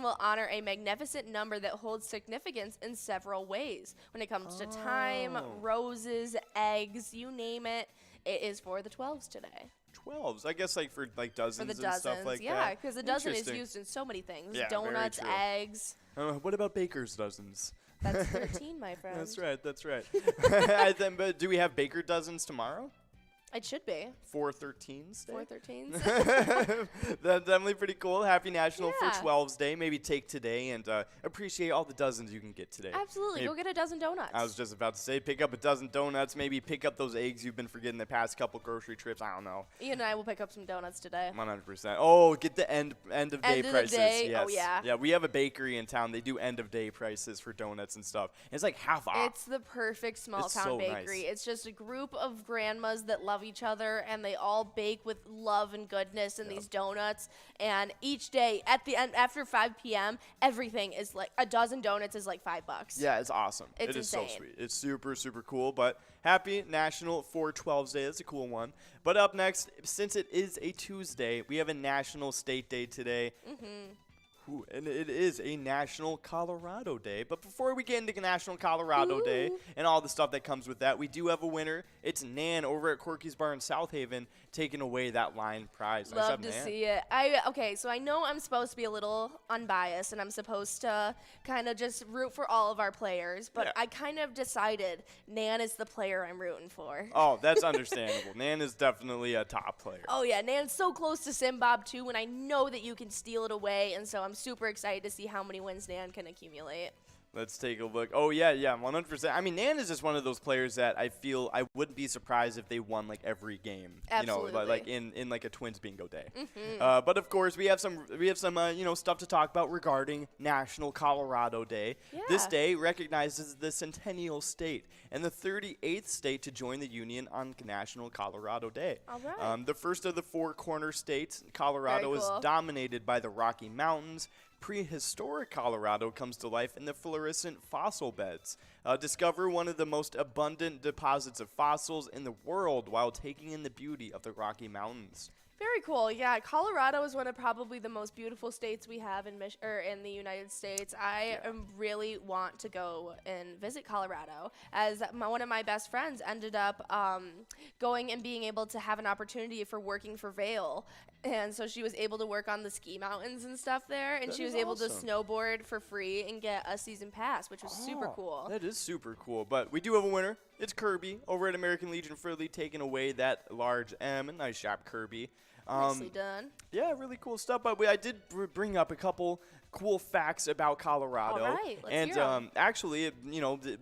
will honor a magnificent number that holds significance in several ways. When it comes to time, roses, eggs, you name it, it is for the 12s today. 12s, I guess, like for like dozens and stuff like that. Yeah, because a dozen is used in so many things. Yeah, donuts, eggs. What about baker's dozens? That's 13, my friend. That's right. But do we have baker dozens tomorrow? It should be. 4/13's Day? 4/13's. That's definitely pretty cool. Happy National for 12's Day. Maybe take today and appreciate all the dozens you can get today. Absolutely. Go get a dozen donuts. I was just about to say, pick up a dozen donuts. Maybe pick up those eggs you've been forgetting the past couple grocery trips. I don't know. Ian and I will pick up some donuts today. 100%. Oh, get the end of day prices. Yes. Oh, yeah. Yeah, we have a bakery in town. They do end of day prices for donuts and stuff. And it's like half off. It's the perfect small town bakery. Nice. It's just a group of grandmas that love each other, and they all bake with love and goodness in these donuts. And each day at the end, after 5 p.m., everything is like a dozen donuts is like $5. Yeah, it's awesome. It's insane. So sweet. It's super, super cool. But happy National 4/12's Day. That's a cool one. But up next, since it is a Tuesday, we have a National State Day today. Ooh, and it is a National Colorado Day. But before we get into National Colorado Day and all the stuff that comes with that, we do have a winner. It's Nan over at Corky's Bar in South Haven taking away that line prize. Love to see it. Okay, so I know I'm supposed to be a little unbiased, and I'm supposed to kind of just root for all of our players, but I kind of decided Nan is the player I'm rooting for. Oh, that's understandable. Nan is definitely a top player. Oh, yeah. Nan's so close to Simbob, too, and I know that you can steal it away, and so I'm super excited to see how many wins Nan can accumulate. Let's take a look. Oh, yeah, 100%. I mean, Nan is just one of those players that I feel I wouldn't be surprised if they won, like, every game. Absolutely. You know, like in like, a Twins bingo day. But, of course, we have some stuff to talk about regarding National Colorado Day. Yeah. This day recognizes the Centennial State and the 38th state to join the Union on National Colorado Day. All right. The first of the 4 corner states, Colorado is dominated by the Rocky Mountains, Prehistoric Colorado comes to life in the fluorescent fossil beds. Discover one of the most abundant deposits of fossils in the world while taking in the beauty of the Rocky Mountains. Very cool. Yeah, Colorado is one of probably the most beautiful states we have in the United States. I really want to go and visit Colorado, as one of my best friends ended up going and being able to have an opportunity for working for Vail. And so she was able to work on the ski mountains and stuff there, and she was able to snowboard for free and get a season pass, which was super cool. That is super cool. But we do have a winner. It's Kirby over at American Legion Fridley, taking away that large M. Nice job, Kirby. Nicely done. Yeah, really cool stuff. But I did bring up a couple cool facts about Colorado. All right, let's and hear 'em. actually,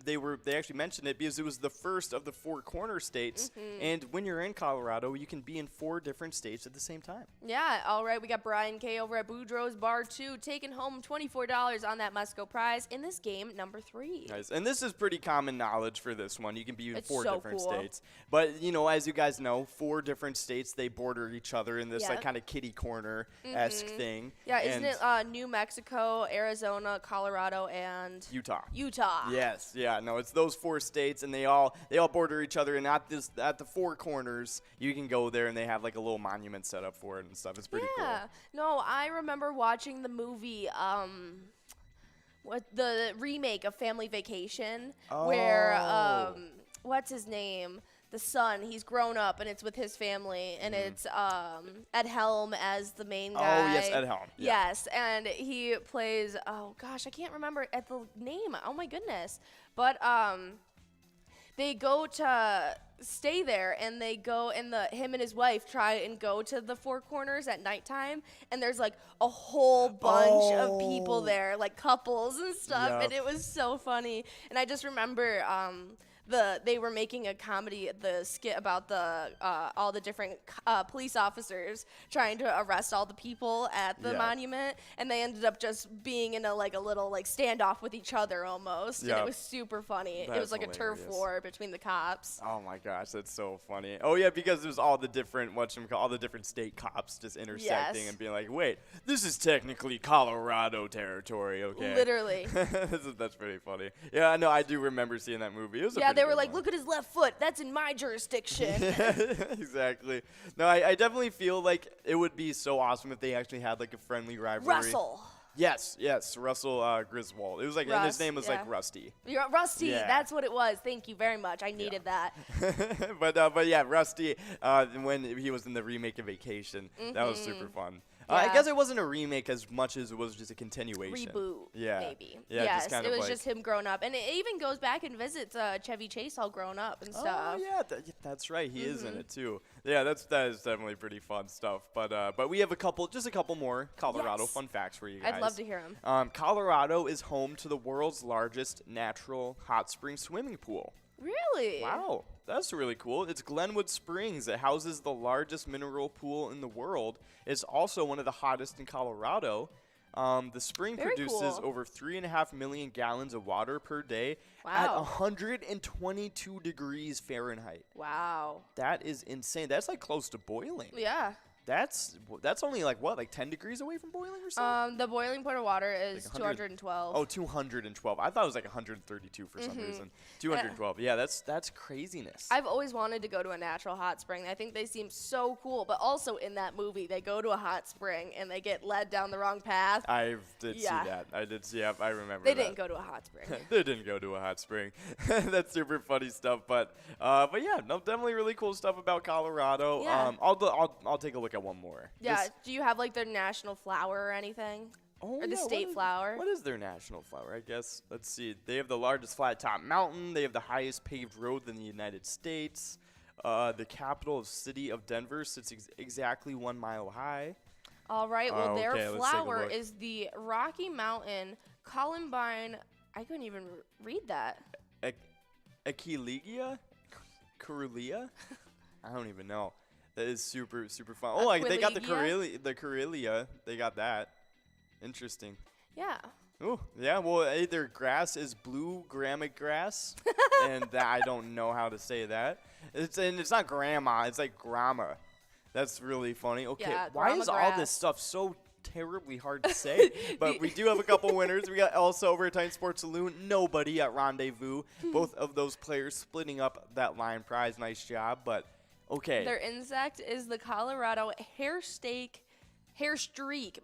they actually mentioned it because it was the first of the 4 corner states. And when you're in Colorado, you can be in 4 different states at the same time. Yeah, all right. We got Brian K. over at Boudreaux's Bar 2 taking home $24 on that Musco prize in this game number 3. Nice. And this is pretty common knowledge for this one. You can be in It's 4 so different cool. states. But, as you guys know, 4 different states, they border each other in this Yep. like kind of kitty corner-esque thing. Yeah, And isn't it New Mexico, Arizona, Colorado, and Utah. Utah? Yes, yeah, no, it's those 4 states, and they all border each other, and at the 4 corners, you can go there, and they have like a little monument set up for it and stuff. It's pretty Yeah. No, I remember watching the movie, the remake of Family Vacation, where what's his name? The son, he's grown up, and it's with his family, and it's Ed Helm as the main guy. Oh, yes, Ed Helm. Yeah. Yes, and he plays, oh gosh, I can't remember at the name. Oh my goodness. But they go to stay there, and they go, and him and his wife try and go to the 4 corners at nighttime, and there's like a whole bunch of people there, like couples and stuff, Yep. and it was so funny. And I just remember they were making a comedy, the skit about all the different police officers trying to arrest all the people at the monument, and they ended up just being in a little standoff with each other almost, and it was super funny. It was like a turf war between the cops. Oh my gosh, that's so funny. Oh yeah, because there's all the different all the different state cops just intersecting and being like, wait, this is technically Colorado territory, okay? Literally. That's pretty funny. Yeah, no, I do remember seeing that movie. It was They were like, look at his left foot. That's in my jurisdiction. Exactly. No, I definitely feel like it would be so awesome if they actually had like a friendly rivalry. Russell. Yes, Russell Griswold. It was like, and his name was like Rusty. Rusty, Yeah. that's what it was. Thank you very much. I needed that. but yeah, Rusty, when he was in the remake of Vacation, that was super fun. I Yeah. guess it wasn't a remake as much as it was just a continuation. Reboot, Yeah. maybe. Yeah, yes, just kind it of was like, just him grown up. And it even goes back and visits Chevy Chase all grown up and stuff. Oh yeah, that's right. He is in it too. Yeah, that is definitely pretty fun stuff. But we have a couple more Colorado Yes. fun facts for you guys. I'd love to hear them. Colorado is home to the world's largest natural hot spring swimming pool. Really? Wow, that's really cool. It's Glenwood Springs. It houses the largest mineral pool in the world. It's also one of the hottest in Colorado. The spring Very produces cool. over 3.5 million gallons of water per day at 122 degrees Fahrenheit. Wow. That is insane. That's like close to boiling. Yeah. That's only like 10 degrees away from boiling or something? The boiling point of water is Like 100 212. Oh, 212. I thought it was like 132 for some reason. 212. Yeah, that's craziness. I've always wanted to go to a natural hot spring. I think they seem so cool, but also in that movie, they go to a hot spring and they get led down the wrong path. I did Yeah. see that. I did see. Yeah, I remember. They that. didn't go to a hot spring. They didn't go to a hot spring. That's super funny stuff. But yeah, no, definitely really cool stuff about Colorado. Yeah. I'll take a look at one more. Yeah. Do you have like their national flower or anything? Oh, Or the yeah, state flower? What is their national flower? I guess. Let's see. They have the largest flat top mountain. They have the highest paved road in the United States. The capital city of Denver sits exactly 1 mile high. All right. Well, Okay, their let's take a flower look. is the Rocky Mountain Columbine. I couldn't even read that. Achillegia? Carulia? I don't even know. That is super, super fun. Oh, they got the Carulia. They got that. Interesting. Yeah. Oh, yeah. Well, their grass is blue grammic grass. And I don't know how to say that. It's not grandma. It's like grandma. That's really funny. Okay. Yeah, Why grandma is all grass. this stuff so terribly hard to say. But we do have a couple winners. We got Elsa over at Titan Sports Saloon, Nobody at Rendezvous. Both of those players splitting up that line prize. Nice job. But, okay. Their insect is the Colorado hair streak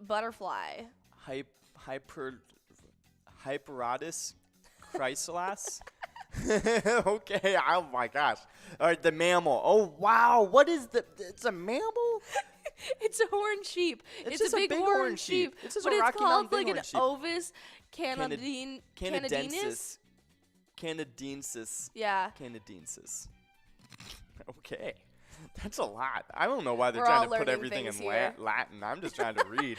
butterfly. Hyperotis chrysalis. Okay, oh my gosh. All right, the mammal. Oh, wow. What is it's a mammal? It's a horned sheep. It's just a big horned sheep. It's just but a it's Rocky called Mountain like an sheep. Ovis canadensis. Canadensis. Yeah. Canadensis. Okay. That's a lot. I don't know why they're We're trying all to put learning everything in things here. Latin. I'm just trying to read.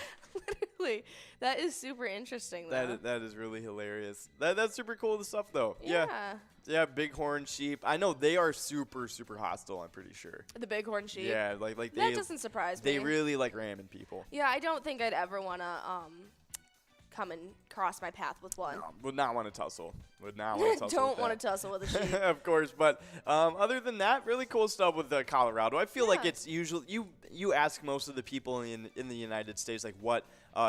Literally. That is super interesting, though. That is really hilarious. That's super cool stuff, though. Yeah. Yeah, bighorn sheep. I know they are super, super hostile, I'm pretty sure. The bighorn sheep. Yeah, like they. That doesn't surprise me. They really like ramming people. Yeah, I don't think I'd ever want to come and cross my path with one. No, would not want to tussle. Would not want to tussle. Don't want to tussle with a sheep. Of course, but other than that, really cool stuff with Colorado. I feel like it's usually you ask most of the people in the United States like what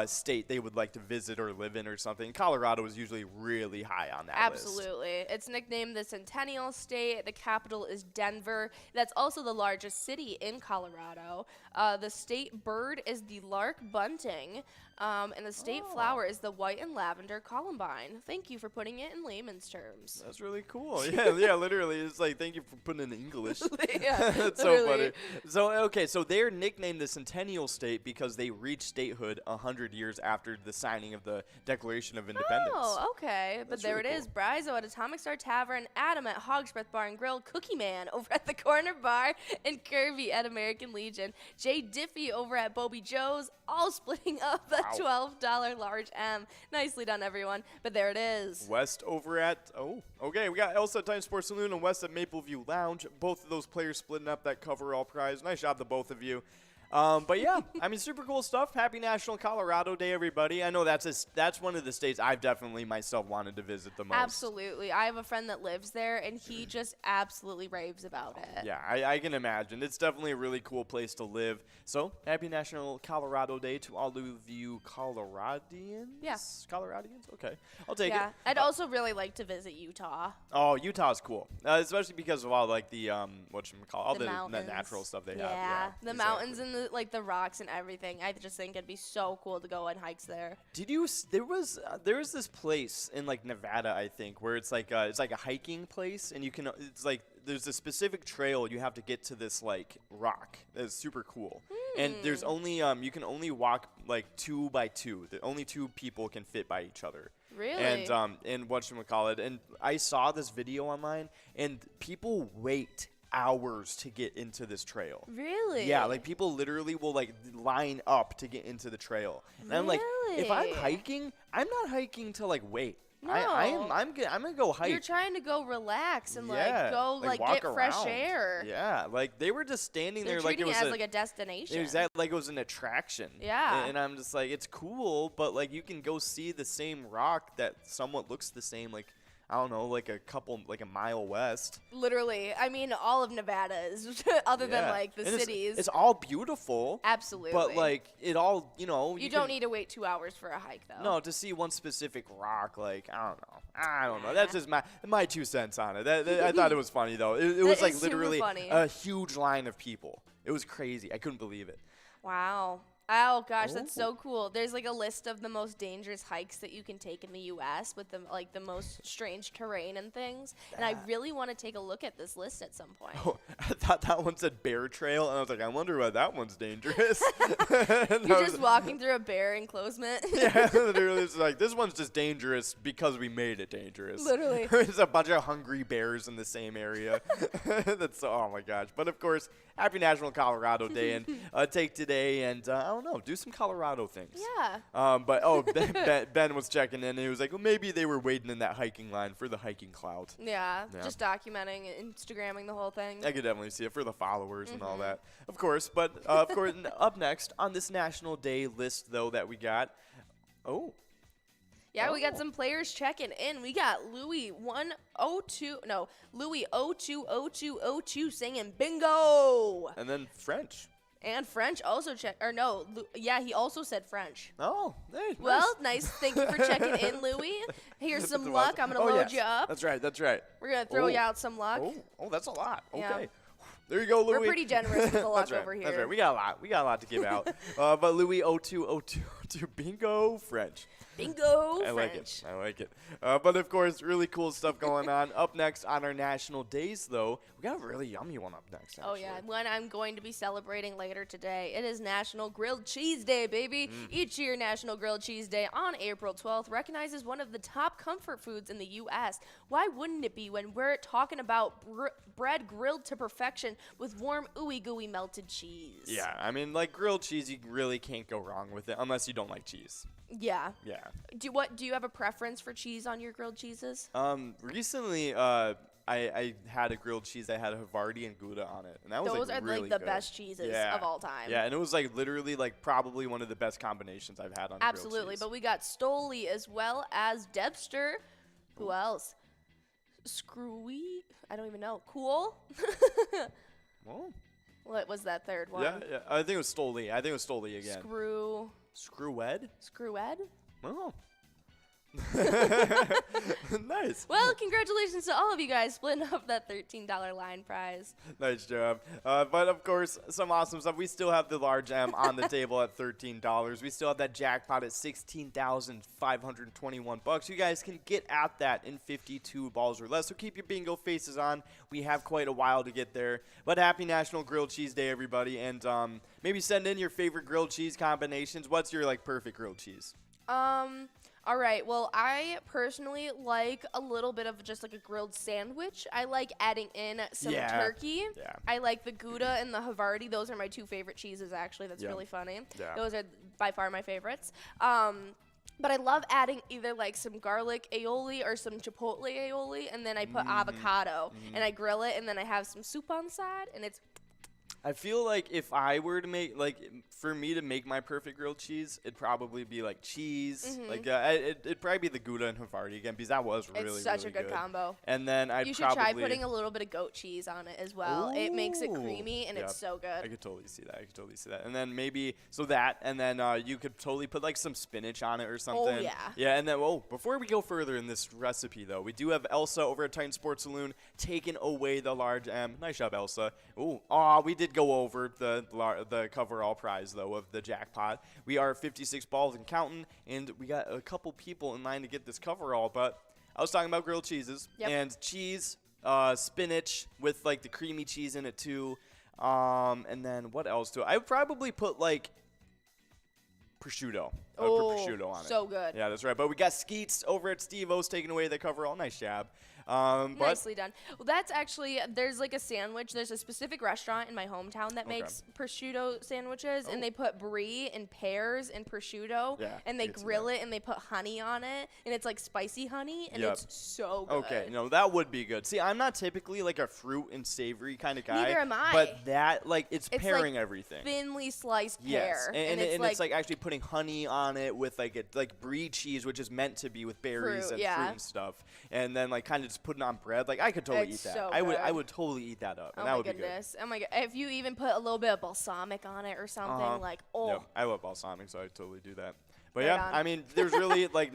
state they would like to visit or live in or something. Colorado is usually really high on that list. Absolutely. It's nicknamed the Centennial State. The capital is Denver. That's also the largest city in Colorado. The state bird is the lark bunting, and the state flower is the white and lavender columbine. Thank you for putting it in layman's terms. That's really cool. Yeah, literally. It's like, thank you for putting it in English. Yeah, that's so funny. So, okay, so they're nicknamed the Centennial State because they reached statehood 100 years after the signing of the Declaration of Independence. Oh, okay. But That's there really it is. Brizo at Atomic Star Tavern, Adam at Hog's Breath Bar and Grill, Cookie Man over at the Corner Bar, and Kirby at American Legion. Jay Diffie over at Bobby Joe's, all splitting up the $12 large M. Nicely done, everyone. But there it is. West over at, okay, we got Elsa at Titan Sports Saloon and West at Mapleview Lounge. Both of those players splitting up that coverall prize. Nice job to both of you. But yeah, I mean, super cool stuff. Happy National Colorado Day, everybody. I know that's one of the states I've definitely myself wanted to visit the most. Absolutely. I have a friend that lives there, and he just absolutely raves about it. Yeah, I can imagine. It's definitely a really cool place to live. So, happy National Colorado Day to all of you Coloradians? Yeah. Coloradians? Okay. I'll take it. Yeah. I'd also really like to visit Utah. Oh, Utah's cool. Especially because of all, like, the, all the mountains. natural stuff they have. Yeah. The exactly. mountains and the rocks and everything. I just think it'd be so cool to go on hikes there. There was this place in like Nevada, I think, where it's like a hiking place, and it's like there's a specific trail you have to get to this like rock. It's super cool, and there's only you can only walk like 2 by 2. Only 2 people can fit by each other. Really? And whatchamacallit, and I saw this video online, and people wait hours to get into this trail. Really? Yeah, like people literally will like line up to get into the trail. And I'm like, if I'm hiking, I'm not hiking to like wait. No. I'm gonna go hike. You're trying to go relax and yeah, like walk get fresh around. air. Yeah, like they were just standing They're there like it treating was it as like a destination. Exactly, like it was an attraction. Yeah. And I'm just like, it's cool, but like you can go see the same rock that somewhat looks the same, like I don't know, like a mile west. Literally. I mean, all of Nevada is, other than, like, the and cities. It's all beautiful. Absolutely. But, like, it all, you You don't need to wait 2 hours for a hike, though. No, to see one specific rock, like, I don't know. That's just my 2 cents on it. I thought it was funny, though. It was, like, literally a huge line of people. It was crazy. I couldn't believe it. Wow. Oh, gosh, that's so cool. There's, like, a list of the most dangerous hikes that you can take in the U.S. with, the most strange terrain and things. And I really want to take a look at this list at some point. Oh, I thought that one said bear trail, and I was like, I wonder why that one's dangerous. You're just walking through a bear enclosement. Yeah, literally. It's like, this one's just dangerous because we made it dangerous. Literally. There's a bunch of hungry bears in the same area. Oh, my gosh. But, of course, happy National Colorado Day, and take today and, I don't know, do some Colorado things. Yeah. But Ben was checking in, and he was like, well, maybe they were waiting in that hiking line for the hiking cloud. Yeah. Just documenting and Instagramming the whole thing. I could definitely see it for the followers and all that, of course. But of course, up next on this National Day list, though, that we got. Yeah, we got some players checking in. We got Louis 020202 singing bingo. And then French. And French also he also said French. Oh, hey, well, nice. Thank you for checking in, Louis. Here's some luck. I'm going to load you up. That's right. We're going to throw you out some luck. Oh, that's a lot. Okay. Yeah. There you go, Louis. We're pretty generous with the luck over here. That's right. We got a lot to give out. But Louis 0202 bingo French. Bingo I French. like it. But of course, really cool stuff going on. Up next on our national days, though, we got a really yummy one up next. Actually. Oh yeah, one I'm going to be celebrating later today. It is National Grilled Cheese Day, baby. Each year, National Grilled Cheese Day on April 12th recognizes one of the top comfort foods in the U.S. Why wouldn't it be when we're talking about bread grilled to perfection with warm, ooey gooey melted cheese? Yeah, I mean, like grilled cheese, you really can't go wrong with it unless you don't like cheese. Yeah. Yeah. Do you have a preference for cheese on your grilled cheeses? Recently, I had a grilled cheese that had Havarti and Gouda on it, and that was Those like are really like the good. best cheeses of all time. Yeah, and it was like literally like probably one of the best combinations I've had on Absolutely, grilled cheese. but we got Stoli as well as Debster. Who else? Screwy? I don't even know. Cool? Well, What was that third one? yeah, I think it was Stoli. I think it was Stoli again. Screwed? Screwed? Oh. Nice. Well, congratulations to all of you guys splitting up that $13 line prize. Nice job. But of course, some awesome stuff. We still have the large M on the table at $13. We still have that jackpot at $16,521. You guys can get at that in 52 balls or less. So keep your bingo faces on. We have quite a while to get there. But happy National Grilled Cheese Day, everybody. And maybe send in your favorite grilled cheese combinations. What's your like perfect grilled cheese? All right. Well, I personally like a little bit of just like a grilled sandwich. I like adding in some turkey. Yeah. I like the Gouda and the Havarti. Those are my two favorite cheeses, actually. That's really funny. Yeah. Those are by far my favorites. But I love adding either like some garlic aioli or some chipotle aioli, and then I put avocado, and I grill it, and then I have some soup on the side, and it's... I feel like if I were to make, like, for me to make my perfect grilled cheese, it'd probably be, like, cheese. Like, it'd probably be the Gouda and Havarti again, because that was really, It's such really a good combo. And then You should try putting a little bit of goat cheese on it as well. It makes it creamy, and it's so good. I could totally see that. And then maybe, and then you could totally put, like, some spinach on it or something. Oh, yeah. Yeah, and then, before we go further in this recipe, though, we do have Elsa over at Titan Sports Saloon taking away the large M. Nice job, Elsa. We did go over the coverall prize, though, of the jackpot. We are 56 balls and counting, and we got a couple people in line to get this coverall, but I was talking about grilled cheeses. Yep. And cheese, spinach with, like, the creamy cheese in it, too. And then what else, too? I would probably put, like, prosciutto. I would put prosciutto on it. So good. Yeah, that's right. But we got Skeets over at Steve-O's taking away the coverall. Nice job. Nicely done. Well, that's actually, there's like a sandwich. There's a specific restaurant in my hometown that makes prosciutto sandwiches, and they put brie and pears and prosciutto, and they grill it, and they put honey on it, and it's like spicy honey, and it's so good. Okay, that would be good. See, I'm not typically like a fruit and savory kind of guy. Neither am I. But that, like, it's pairing like everything. Thinly sliced pear. Yes, and it's like actually putting honey on it with like brie cheese, which is meant to be with berries and fruit and stuff, and then like kind of just putting on bread. Like I could totally eat that. So I would totally eat that up, and that would be good. Oh my god! If you even put a little bit of balsamic on it or something, Yeah, I love balsamic, so I totally do that. But Right on. I mean, there's really like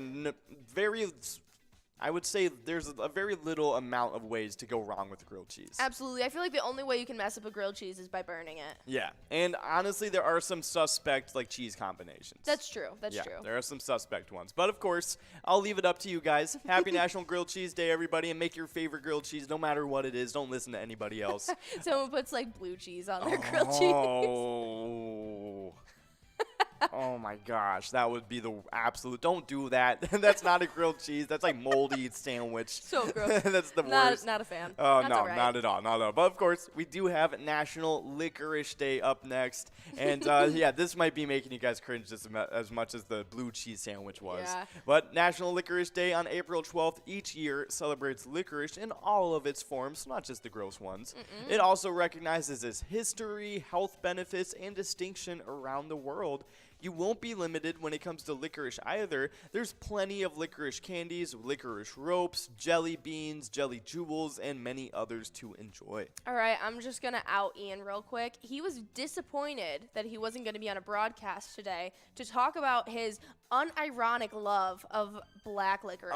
I would say there's a very little amount of ways to go wrong with grilled cheese. Absolutely. I feel like the only way you can mess up a grilled cheese is by burning it. Yeah. And honestly, there are some suspect like cheese combinations. That's true. That's true. There are some suspect ones. But of course, I'll leave it up to you guys. Happy National Grilled Cheese Day, everybody, and make your favorite grilled cheese no matter what it is. Don't listen to anybody else. Someone puts like blue cheese on their grilled cheese. Oh. Oh my gosh, that would be the absolute. Don't do that. That's not a grilled cheese. That's like moldy sandwich. So gross. That's the worst. Not a fan. Oh, That's no, all right. not at all. Not at all. But of course, we do have National Licorice Day up next. And this might be making you guys cringe just as much as the blue cheese sandwich was. Yeah. But National Licorice Day on April 12th each year celebrates licorice in all of its forms, not just the gross ones. It also recognizes its history, health benefits, and distinction around the world. you won't be limited when it comes to licorice either. There's plenty of licorice candies, licorice ropes, jelly beans, jelly jewels, and many others to enjoy. All right, I'm just going to out Ian real quick. He was disappointed that he wasn't going to be on a broadcast today to talk about his unironic love of black licorice.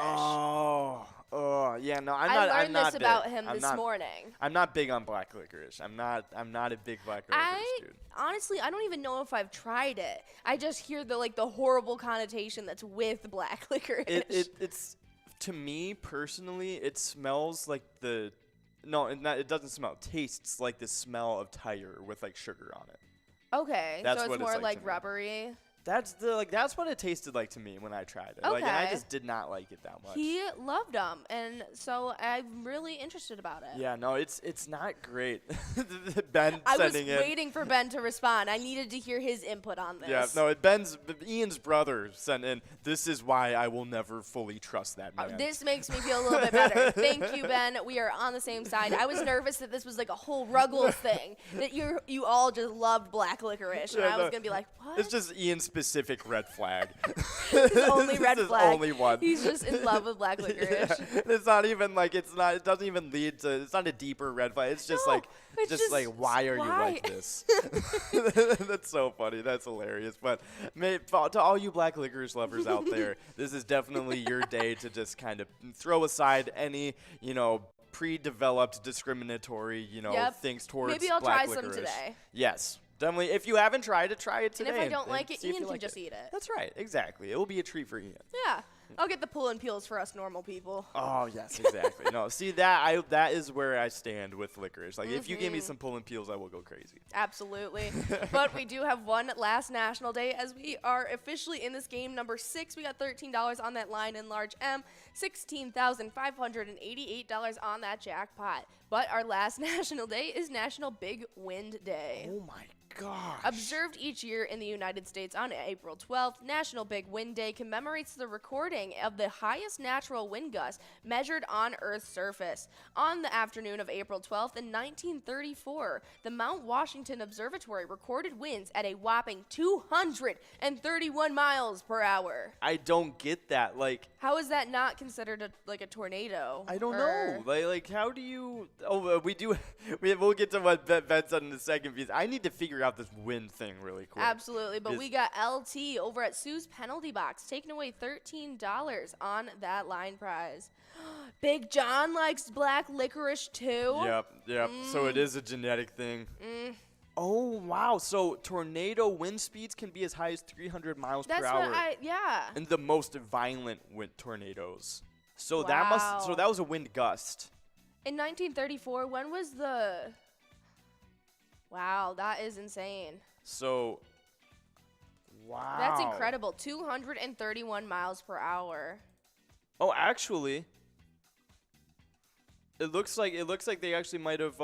Yeah, no, I learned this about him this morning. I'm not big on black licorice. I'm not a big black licorice dude. Honestly, I don't even know if I've tried it. I just hear the horrible connotation that's with black licorice. It's to me personally, it smells like it doesn't smell. It tastes like the smell of tire with like sugar on it. Okay, That's so what it's it's more like like to me. rubbery. That's what it tasted like to me when I tried it. Okay. And I just did not like it that much. He loved them, and so I'm really interested about it. Yeah, no, it's not great. Ben I was sending it. waiting for Ben to respond. I needed to hear his input on this. Yeah, no, Ian's brother sent in, this is why I will never fully trust that man. This makes me feel a little bit better. Thank you, Ben. We are on the same side. I was nervous that this was like a whole Ruggles thing, that you all just loved black licorice, and I was going to be like, what? It's just Ian's specific red flag. His only red This is flag. only one. He's just in love with black licorice. Yeah. It's not even like it doesn't even lead to, it's not a deeper red flag. It's just No, it's just why are you like this? That's so funny. That's hilarious. But to all you black licorice lovers out there, this is definitely your day to just kind of throw aside any, pre-developed discriminatory, things towards Maybe I'll black try some licorice. today. Yes. Definitely. If you haven't tried it, try it today. And if I don't like it, see if Ian you can like just eat it. That's right. Exactly. It will be a treat for Ian. Yeah. I'll get the pull and peels for us normal people. Oh, yes, exactly. No, see, that is where I stand with licorice. Like, if you give me some pull and peels, I will go crazy. Absolutely. But we do have one last national day as we are officially in this game. Number 6, we got $13 on that line in large M, $16,588 on that jackpot. But our last national day is National Big Wind Day. Oh, my gosh. Observed each year in the United States on April 12th, National Big Wind Day commemorates the recording of the highest natural wind gust measured on Earth's surface. On the afternoon of April 12th in 1934, the Mount Washington Observatory recorded winds at a whopping 231 miles per hour. I don't get that. Like, how is that not considered a tornado? I don't know. Like, how do you? Oh, we'll get to what Ben said in a second because I need to figure out this wind thing really quick. Absolutely, but we got LT over at Sue's penalty box taking away $13 on that line prize. Big John likes black licorice too. Yep. So it is a genetic thing. Oh, wow. So tornado wind speeds can be as high as 300 miles per hour. And the most violent wind tornadoes. So that was a wind gust. In 1934, when was the... Wow, that is insane. So, wow. That's incredible. 231 miles per hour. Oh, actually, it looks like they actually might have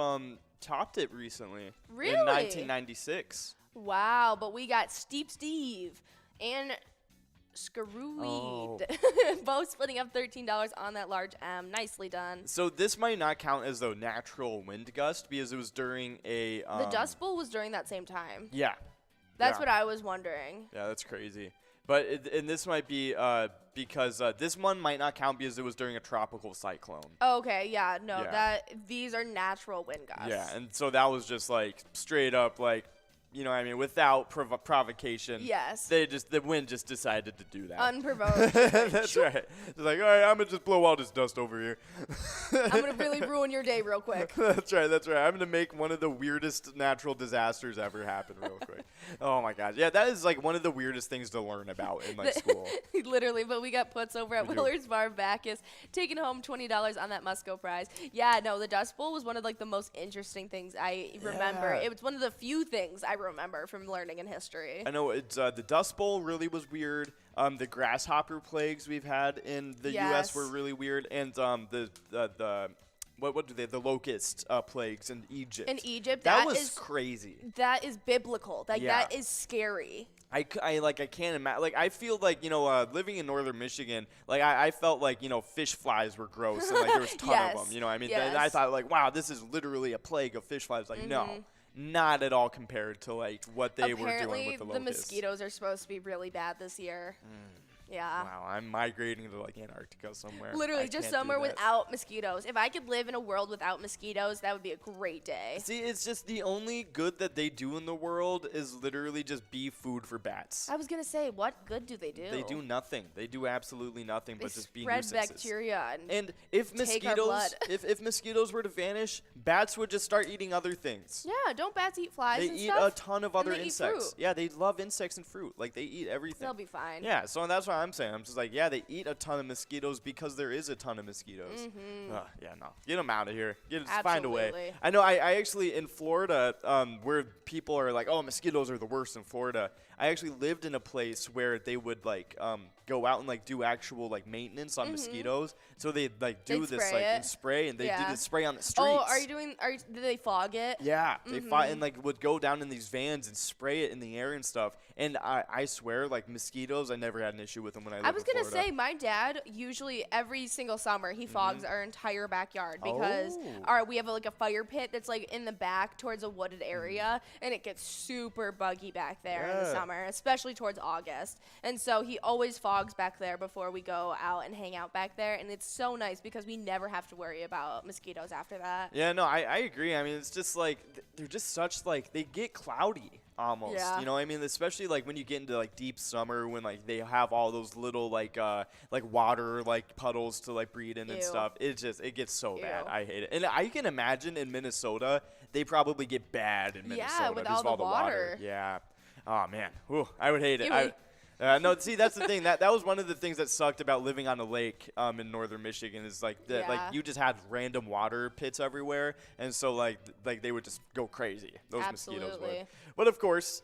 topped it recently. Really? In 1996. Wow, but we got Steep Steve and Screwweed. Both splitting up $13 on that large M. Nicely done. So this might not count as the natural wind gust because it was during a... the Dust Bowl was during that same time. Yeah. That's what I was wondering. Yeah, that's crazy. But and this might be because this one might not count because it was during a tropical cyclone. Okay, yeah, no, these are natural wind gusts. Yeah, and so that was just like straight up like, without provocation. Yes. The wind just decided to do that. Unprovoked. That's right. It's like, all right, I'm going to just blow all this dust over here. I'm going to really ruin your day real quick. That's right. I'm going to make one of the weirdest natural disasters ever happen real quick. Oh, my gosh. Yeah, that is like one of the weirdest things to learn about in like school. Literally, but we got puts over at Willard's Bar Bacchus, taking home $20 on that Musco prize. Yeah, no, the Dust Bowl was one of like the most interesting things I remember. It was one of the few things I remember from learning in history. I know it's the Dust Bowl really was weird. The grasshopper plagues we've had in the U.S. were really weird, and the locust plagues in Egypt. In Egypt, that was crazy. That is biblical. That is scary. I can't imagine. Like, I feel like, living in northern Michigan, like, I felt like, fish flies were gross and, like, there was a ton of them. You know what I mean? Yes. And I thought, like, wow, this is literally a plague of fish flies. Like, no. not at all compared to like what they were doing with the locusts. Apparently, the mosquitoes are supposed to be really bad this year. Yeah. Wow, I'm migrating to like Antarctica somewhere. Literally, just somewhere without mosquitoes. If I could live in a world without mosquitoes, that would be a great day. See, it's just the only good that they do in the world is literally just be food for bats. I was going to say, what good do they do? They do nothing. They do absolutely nothing but just be spread nuisances. Bacteria and if mosquitoes if mosquitoes were to vanish, bats would just start eating other things. Yeah, don't bats eat flies They and eat stuff? a ton of other insects. Yeah, they love insects and fruit. Like they eat everything. They'll be fine. Yeah, so that's what I'm saying. I'm just like, yeah, they eat a ton of mosquitoes because there is a ton of mosquitoes. Yeah, no. Get them out of here. Find a way. I know I actually, in Florida, where people are like, oh, mosquitoes are the worst in Florida, I actually lived in a place where they would like go out and like do actual like maintenance on mosquitoes. So they like do this like and spray, and they do this spray on the streets. Oh, do they fog it? Yeah, they fought and like would go down in these vans and spray it in the air and stuff. And I swear, like mosquitoes, I never had an issue with them when I lived in Florida. I was gonna say, my dad usually every single summer he fogs our entire backyard because we have like a fire pit that's like in the back towards a wooded area, and it gets super buggy back there in the summer, especially towards August. And so he always fogs back there before we go out and hang out back there, and it's so nice because we never have to worry about mosquitoes after that. Yeah, no, I agree. I mean, it's just like they're just such like they get cloudy. Almost, you know what I mean? Especially like when you get into like deep summer when like they have all those little like water like puddles to like breed in and stuff. It gets so bad. I hate it. And I can imagine in Minnesota they probably get bad in Minnesota. Yeah, with all the water. Yeah. Oh man. Ooh, I would hate it. No, see, that's the thing. That was one of the things that sucked about living on a lake in northern Michigan is like like you just had random water pits everywhere, and so like they would just go crazy. Those mosquitoes would. But of course,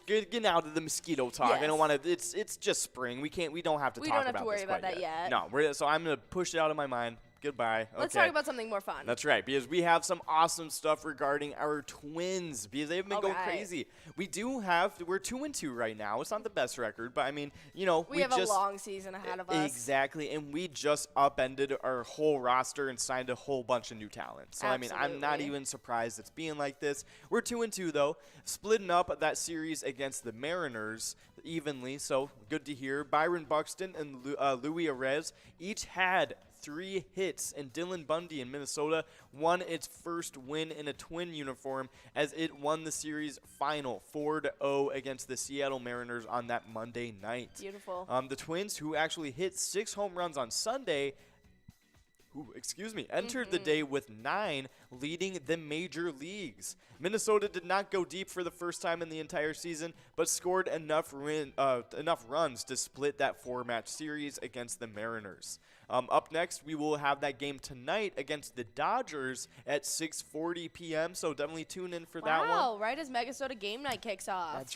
getting out of the mosquito talk. Yes. I don't want to. It's just spring. We don't have to talk about this. We don't have to worry about that yet. No, so I'm gonna push it out of my mind. Goodbye. Let's talk about something more fun. That's right, because we have some awesome stuff regarding our Twins, because they've been going crazy. We're 2-2 right now. It's not the best record, but I mean, we have a long season ahead of us. Exactly, and we just upended our whole roster and signed a whole bunch of new talent. So I mean, I'm not even surprised it's being like this. We're 2-2 though, splitting up that series against the Mariners evenly. So good to hear. Byron Buxton and Louis Arez each had 3 hits, and Dylan Bundy in Minnesota won its first win in a Twin uniform as it won the series final 4-0 against the Seattle Mariners on that Monday night. Beautiful. The Twins, who actually hit 6 home runs on Sunday, entered the day with 9, leading the major leagues. Minnesota did not go deep for the first time in the entire season, but scored enough runs to split that 4-match series against the Mariners. Up next, we will have that game tonight against the Dodgers at 6:40 p.m., so definitely tune in for that one. Wow, right as MegaSota game night kicks off. That's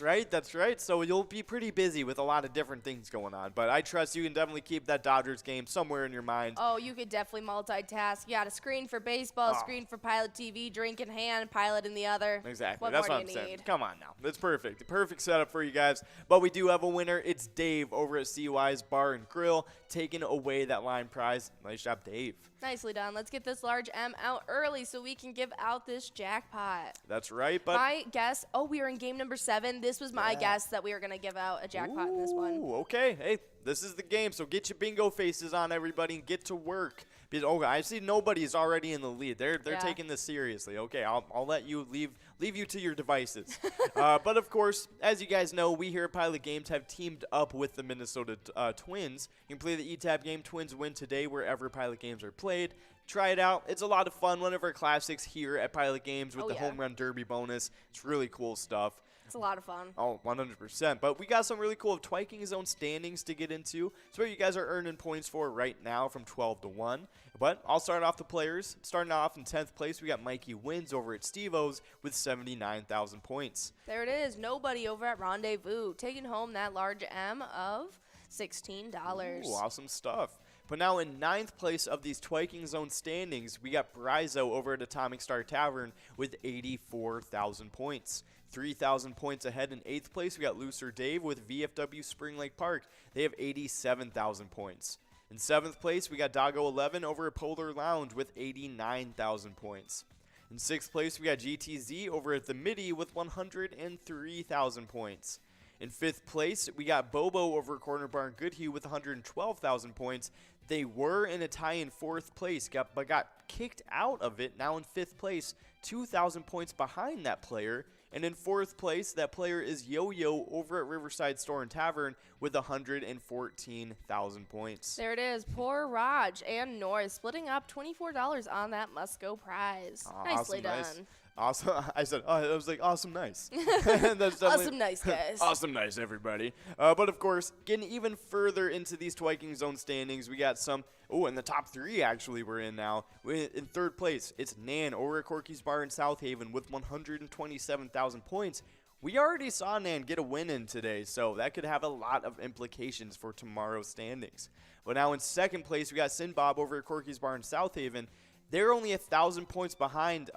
right. So you'll be pretty busy with a lot of different things going on, but I trust you can definitely keep that Dodgers game somewhere in your mind. Oh, you could definitely multitask. You got a screen for baseball, screen for PilotTV, drink in hand, Pilot in the other. Exactly. What That's more what do I'm you saying. need? Come on now. That's perfect. The perfect setup for you guys. But we do have a winner. It's Dave over at CY's Bar and Grill taking away that line prize. Nice job, Dave. Nicely done. Let's get this large M out early so we can give out this jackpot. That's right, but my guess, we are in game number 7. This was my guess that we were going to give out a jackpot in this one. Okay. Hey, this is the game, so get your bingo faces on, everybody, and get to work. Because, I see nobody's already in the lead. They're taking this seriously. Okay, I'll let you leave you to your devices. But, of course, as you guys know, we here at Pilot Games have teamed up with the Minnesota Twins. You can play the E-Tab game Twins Win today wherever Pilot Games are played. Try it out. It's a lot of fun. One of our classics here at Pilot Games with the Home Run Derby bonus. It's really cool stuff. It's a lot of fun. Oh, 100%. But we got some really cool Twiking Zone standings to get into. It's where you guys are earning points for right now from 12-1. But I'll start off the players. Starting off in 10th place, we got Mikey Wins over at Steve-O's with 79,000 points. There it is. Nobody over at Rendezvous taking home that large M of $16. Ooh, awesome stuff. But now in 9th place of these Twiking Zone standings, we got Brizo over at Atomic Star Tavern with 84,000 points. 3,000 points ahead in 8th place, we got Looser Dave with VFW Spring Lake Park. They have 87,000 points. In 7th place, we got Doggo 11 over at Polar Lounge with 89,000 points. In 6th place, we got GTZ over at the Midi with 103,000 points. In 5th place, we got Bobo over Corner Barn Goodhue with 112,000 points. They were in a tie in 4th place, but got kicked out of it. Now in 5th place, 2,000 points behind that player. And in 4th place, that player is Yo-Yo over at Riverside Store and Tavern with 114,000 points. There it is. Poor Raj and Norris splitting up $24 on that must-go prize. Nicely awesome, done. Nice. Awesome. I said, I was like, awesome, nice. Awesome, nice, guys. Awesome, nice, everybody. But of course, getting even further into these Twiking Zone standings, we got some. Oh, and the top 3 actually we're in now. In 3rd place, it's Nan over at Corky's Bar in South Haven with 127,000 points. We already saw Nan get a win in today, so that could have a lot of implications for tomorrow's standings. But now in 2nd place, we got Sin Bob over at Corky's Bar in South Haven. They're only 1,000 points behind.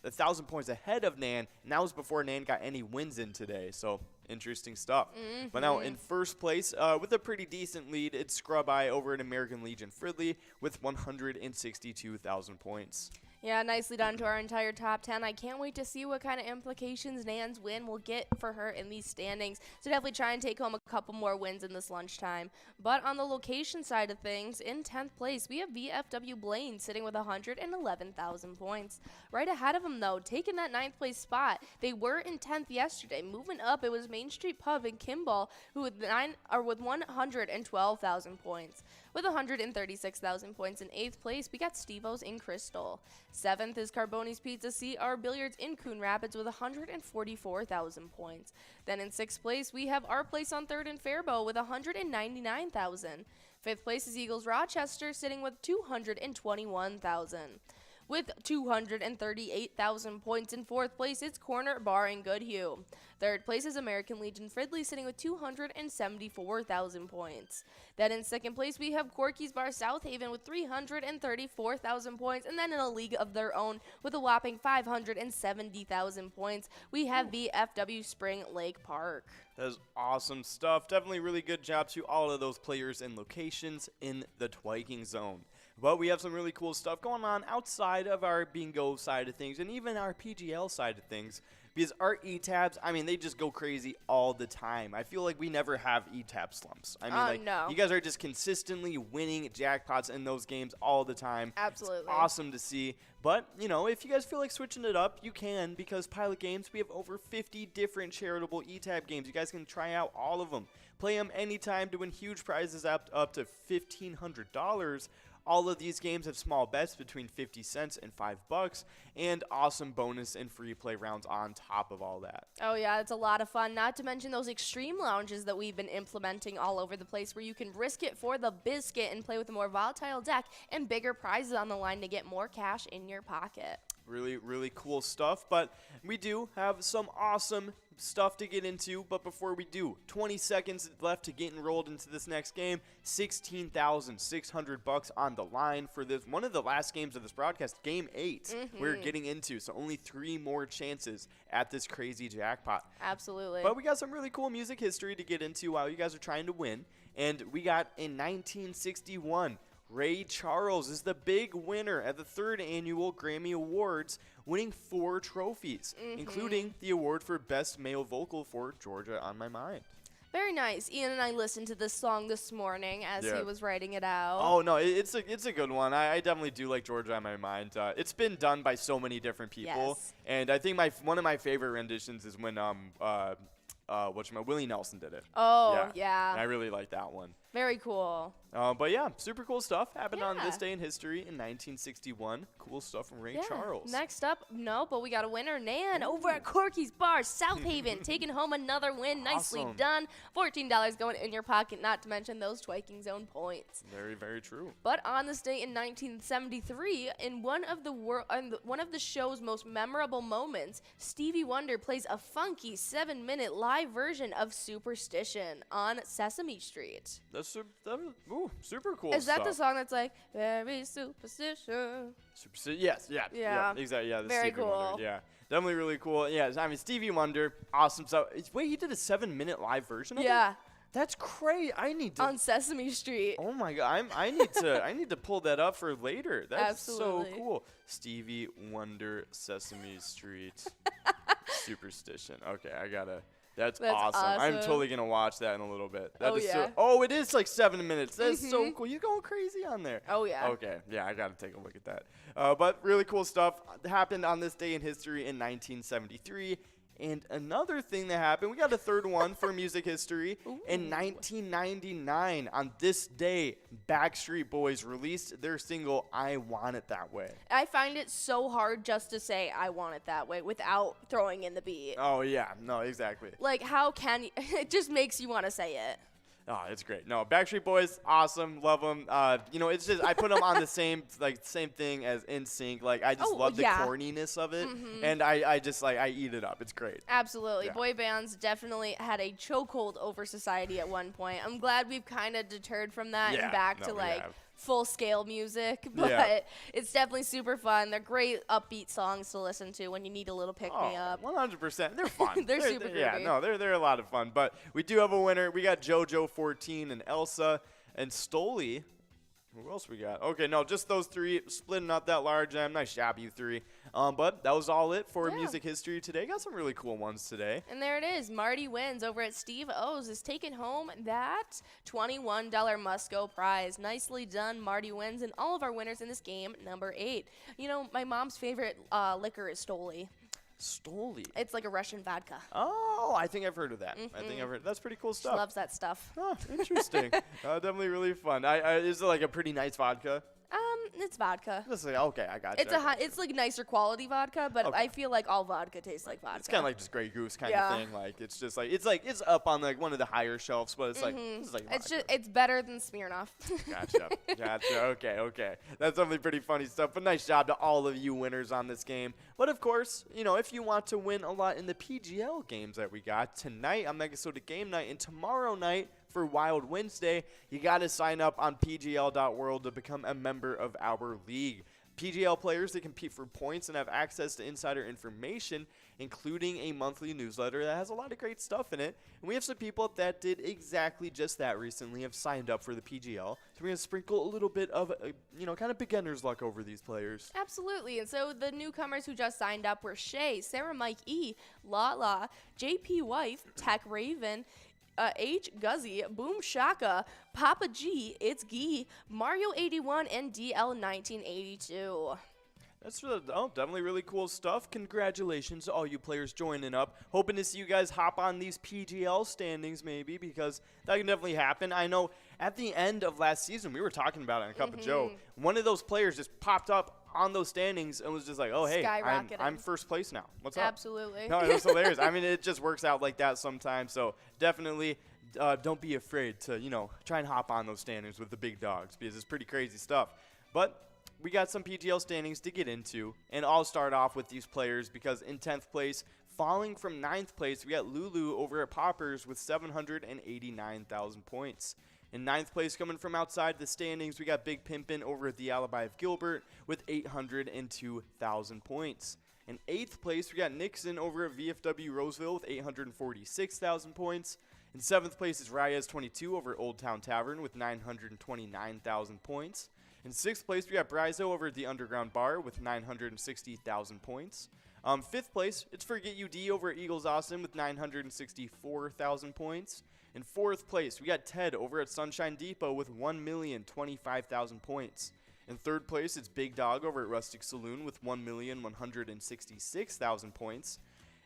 1,000 points ahead of Nan, and that was before Nan got any wins in today, so interesting stuff. But now in 1st place, with a pretty decent lead, it's Scrub Eye over at American Legion Fridley with 162,000 points. Yeah, nicely done to our entire top 10. I can't wait to see what kind of implications Nan's win will get for her in these standings. So definitely try and take home a couple more wins in this lunchtime. But on the location side of things, in 10th place, we have VFW Blaine sitting with 111,000 points. Right ahead of them, though, taking that 9th place spot. They were in 10th yesterday. Moving up, it was Main Street Pub in Kimball, who with 112,000 points. With 136,000 points in 8th place, we got Steve-O's in Crystal. 7th is Carboni's Pizza CR Billiards in Coon Rapids with 144,000 points. Then in 6th place, we have Our Place on 3rd and Faribault with 199,000. 5th place is Eagles Rochester sitting with 221,000. With 238,000 points in 4th place, it's Corner Bar in Goodhue. 3rd place is American Legion Fridley sitting with 274,000 points. Then in 2nd place, we have Corky's Bar South Haven with 334,000 points. And then in a league of their own with a whopping 570,000 points, we have VFW Spring Lake Park. That is awesome stuff. Definitely really good job to all of those players and locations in the Twiking Zone. But we have some really cool stuff going on outside of our bingo side of things and even our PGL side of things. Because our E-tabs, I mean, they just go crazy all the time. I feel like we never have E-tab slumps. I mean, no. You guys are just consistently winning jackpots in those games all the time. Absolutely. It's awesome to see. But, you know, if you guys feel like switching it up, you can, because Pilot Games, we have over 50 different charitable E-tab games. You guys can try out all of them. Play them anytime to win huge prizes up to $1,500. All of these games have small bets between 50 cents and $5 and awesome bonus and free play rounds on top of all that. Oh, yeah, it's a lot of fun. Not to mention those extreme lounges that we've been implementing all over the place where you can risk it for the biscuit and play with a more volatile deck and bigger prizes on the line to get more cash in your pocket. Really, really cool stuff. But we do have some awesome stuff to get into, but before we do, 20 seconds left to get enrolled into this next game. $16,600 on the line for this one of the last games of this broadcast, game 8. We're getting into, so only 3 more chances at this crazy jackpot. Absolutely. But we got some really cool music history to get into while you guys are trying to win, and we got in 1961, Ray Charles is the big winner at the 3rd annual Grammy Awards, winning 4 trophies, including the award for Best Male Vocal for Georgia on My Mind. Very nice. Ian and I listened to this song this morning as he was writing it out. Oh, no, it's a good one. I definitely do like Georgia on My Mind. It's been done by so many different people, and I think one of my favorite renditions is when Willie Nelson did it. Oh, yeah. And I really like that one. Very cool. But yeah, super cool stuff happened on this day in history in 1961. Cool stuff from Ray Charles. Next up, but we got a winner, Nan, over at Corky's Bar, South Haven, taking home another win. Nicely done. $14 going in your pocket, not to mention those Twiking Zone points. Very, very true. But on this day in 1973, in one of the show's most memorable moments, Stevie Wonder plays a funky 7-minute live version of Superstition on Sesame Street. That's super cool. Is that the song that's like very superstition? Yes, exactly. Yeah, the very Stevie cool. Wonder. Yeah, definitely really cool. Yeah, I mean Stevie Wonder, awesome stuff. Wait, he did a 7-minute live version of it? Yeah. That's crazy. I need to on Sesame Street. Oh my god, I need to pull that up for later. That's Absolutely. so cool. Stevie Wonder Sesame Street Superstition. Okay, That's awesome. I'm totally gonna watch that in a little bit. It is like 7 minutes. That's so cool. You're going crazy on there. Oh yeah. Okay, yeah, I gotta take a look at that. But really cool stuff happened on this day in history in 1973. And another thing that happened, we got a third one for music history. Ooh. In 1999, on this day, Backstreet Boys released their single, I Want It That Way. I find it so hard just to say I want it that way without throwing in the beat. Oh, yeah. No, exactly. Like, how can you? It just makes you want to say it. Oh, it's great. No, Backstreet Boys, awesome, love them. It's just I put them on the same thing as NSYNC. Like I just love the corniness of it, and I just I eat it up. It's great. Absolutely, Yeah. Boy bands definitely had a chokehold over society at one point. I'm glad we've kind of deterred from that and back to full scale music, but it's definitely super fun. They're great upbeat songs to listen to when you need a little pick me up. 100%. They're fun. They're super groovy. Yeah, no, they're a lot of fun. But we do have a winner. We got JoJo 14 and Elsa and Stoli. Who else we got? Okay, no, just those three. Splitting not that large. Nice job, you three. But that was all it for music history today. Got some really cool ones today. And there it is. Marty Wins over at Steve O's is taking home that $21 Musco prize. Nicely done, Marty Wins. And all of our winners in this game, number 8. You know, my mom's favorite liquor is Stoli. Stoli. It's like a Russian vodka. Oh, I think I've heard of that. I think I've heard. That's pretty cool stuff. She loves that stuff. Oh, interesting. Definitely really fun. Is it like a pretty nice vodka? It's vodka. Okay, I got you. It's like nicer quality vodka, but I feel like all vodka tastes like vodka. It's kind of like just Grey Goose kind of thing. Like it's just like it's up on like one of the higher shelves, but it's it's like vodka. It's better than Smirnoff. Gotcha. Okay. That's definitely pretty funny stuff. But nice job to all of you winners on this game. But of course, if you want to win a lot in the PGL games that we got tonight on MegaSota Game Night and tomorrow night for Wild Wednesday, you got to sign up on pgl.world to become a member of our league. PGL players, they compete for points and have access to insider information, including a monthly newsletter that has a lot of great stuff in it. And we have some people that did exactly just that recently, have signed up for the PGL. So we're going to sprinkle a little bit of, kind of beginner's luck over these players. Absolutely. And so the newcomers who just signed up were Shay, Sarah Mike E, Lala, JP Wife, Tech Raven, H. Guzzy, Boom Shaka, Papa G, It's Gee, Mario 81, and DL 1982. That's definitely really cool stuff. Congratulations to all you players joining up. Hoping to see you guys hop on these PGL standings maybe, because that can definitely happen. I know at the end of last season, we were talking about it on Cup of Joe. One of those players just popped up on those standings and was just like, oh, hey, I'm first place now. What's up? Absolutely. No, it was hilarious. I mean, it just works out like that sometimes. So definitely don't be afraid to, try and hop on those standings with the big dogs, because it's pretty crazy stuff. But we got some PGL standings to get into, and I'll start off with these players because in 10th place, falling from 9th place, we got Lulu over at Poppers with 789,000 points. In 9th place, coming from outside the standings, we got Big Pimpin' over at the Alibi of Gilbert with 802,000 points. In 8th place, we got Nixon over at VFW Roseville with 846,000 points. In 7th place is Reyes22 over at Old Town Tavern with 929,000 points. In 6th place, we got Brizo over at the Underground Bar with 960,000 points. 5th place, it's Forget UD over at Eagles Austin with 964,000 points. In 4th place, we got Ted over at Sunshine Depot with 1,025,000 points. In 3rd place, it's Big Dog over at Rustic Saloon with 1,166,000 points.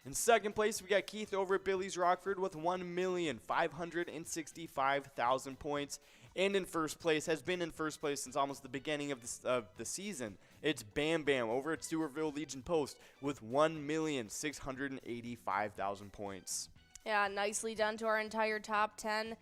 In 2nd place, we got Keith over at Billy's Rockford with 1,565,000 points. And in 1st place, has been in 1st place since almost the beginning of the season, it's Bam Bam over at Stewartville Legion Post with 1,685,000 points. Yeah, nicely done to our entire top 10.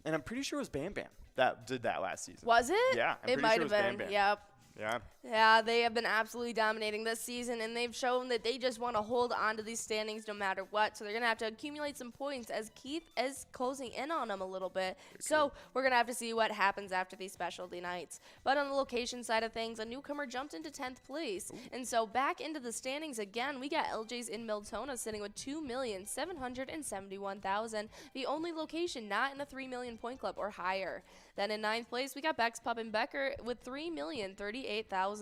And I'm pretty sure it was Bam Bam that did that last season. Was it? Yeah, I'm it pretty might sure have it was been. Bam Bam. Yep. Yeah. Yeah, they have been absolutely dominating this season, and they've shown that they just want to hold on to these standings no matter what. So they're going to have to accumulate some points as Keith is closing in on them a little bit. So we're going to have to see what happens after these specialty nights. But on the location side of things, a newcomer jumped into 10th place. And so back into the standings again, we got LJ's in Miltona sitting with 2,771,000, the only location not in the 3 million point club or higher. Then in 9th place, we got Beck's Pub and Becker with 3,038,000.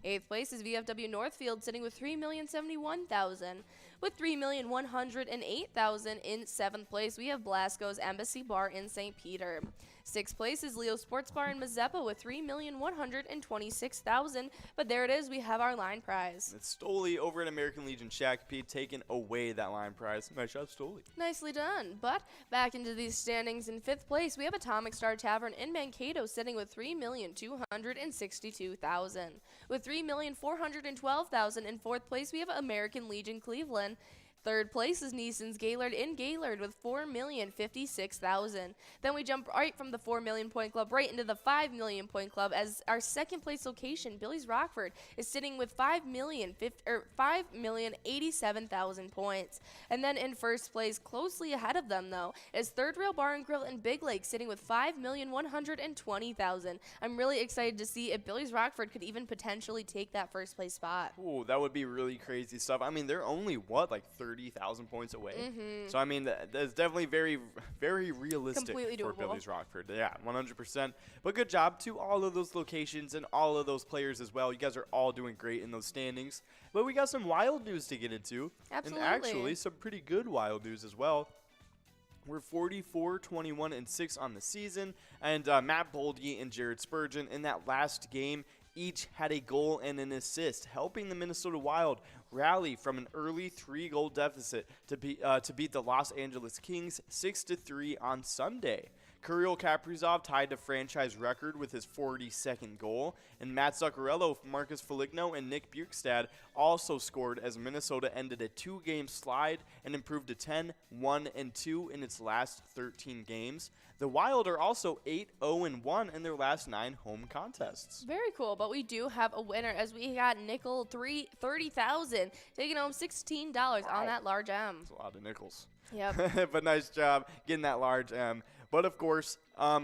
8th place is VFW Northfield sitting with 3,071,000. With 3,108,000 in 7th place, we have Blasco's Embassy Bar in St. Peter. 6th place is Leo Sports Bar in Mazeppa with 3,126,000. But there it is, we have our line prize. It's Stoli over at American Legion Shakopee taking away that line prize. Nice job, Stoli. Nicely done. But back into these standings in 5th place, we have Atomic Star Tavern in Mankato sitting with 3,262,000. With 3,412,000 in 4th place, we have American Legion Cleveland. 3rd place is Neeson's Gaylord in Gaylord with 4,056,000. Then we jump right from the 4 million point club right into the 5 million point club as our 2nd place location, Billy's Rockford, is sitting with 5,087,000 points. And then in 1st place, closely ahead of them though, is 3rd Rail Bar and Grill in Big Lake sitting with 5,120,000. I'm really excited to see if Billy's Rockford could even potentially take that 1st place spot. Ooh, that would be really crazy stuff. I mean, they're only, what, like 30,000 points away? So, I mean, that's definitely very, very realistic Completely for doable. Billy's Rockford. Yeah, 100%. But good job to all of those locations and all of those players as well. You guys are all doing great in those standings. But we got some wild news to get into. Absolutely. And actually, some pretty good wild news as well. We're 44, 21, and 6 on the season. And Matt Boldy and Jared Spurgeon in that last game each had a goal and an assist, helping the Minnesota Wild rally from an early 3-goal deficit to beat the Los Angeles Kings 6-3 on Sunday. Kirill Kaprizov tied the franchise record with his 42nd goal, and Matt Zuccarello, Marcus Foligno, and Nick Bjorkstad also scored as Minnesota ended a 2-game slide and improved to 10, 1, and 2 in its last 13 games. The Wild are also 8-0-1 in their last 9 home contests. Very cool, but we do have a winner as we got Nickel 30,000, taking home $16 on that large M. That's a lot of nickels. Yep. But nice job getting that large M. But of course,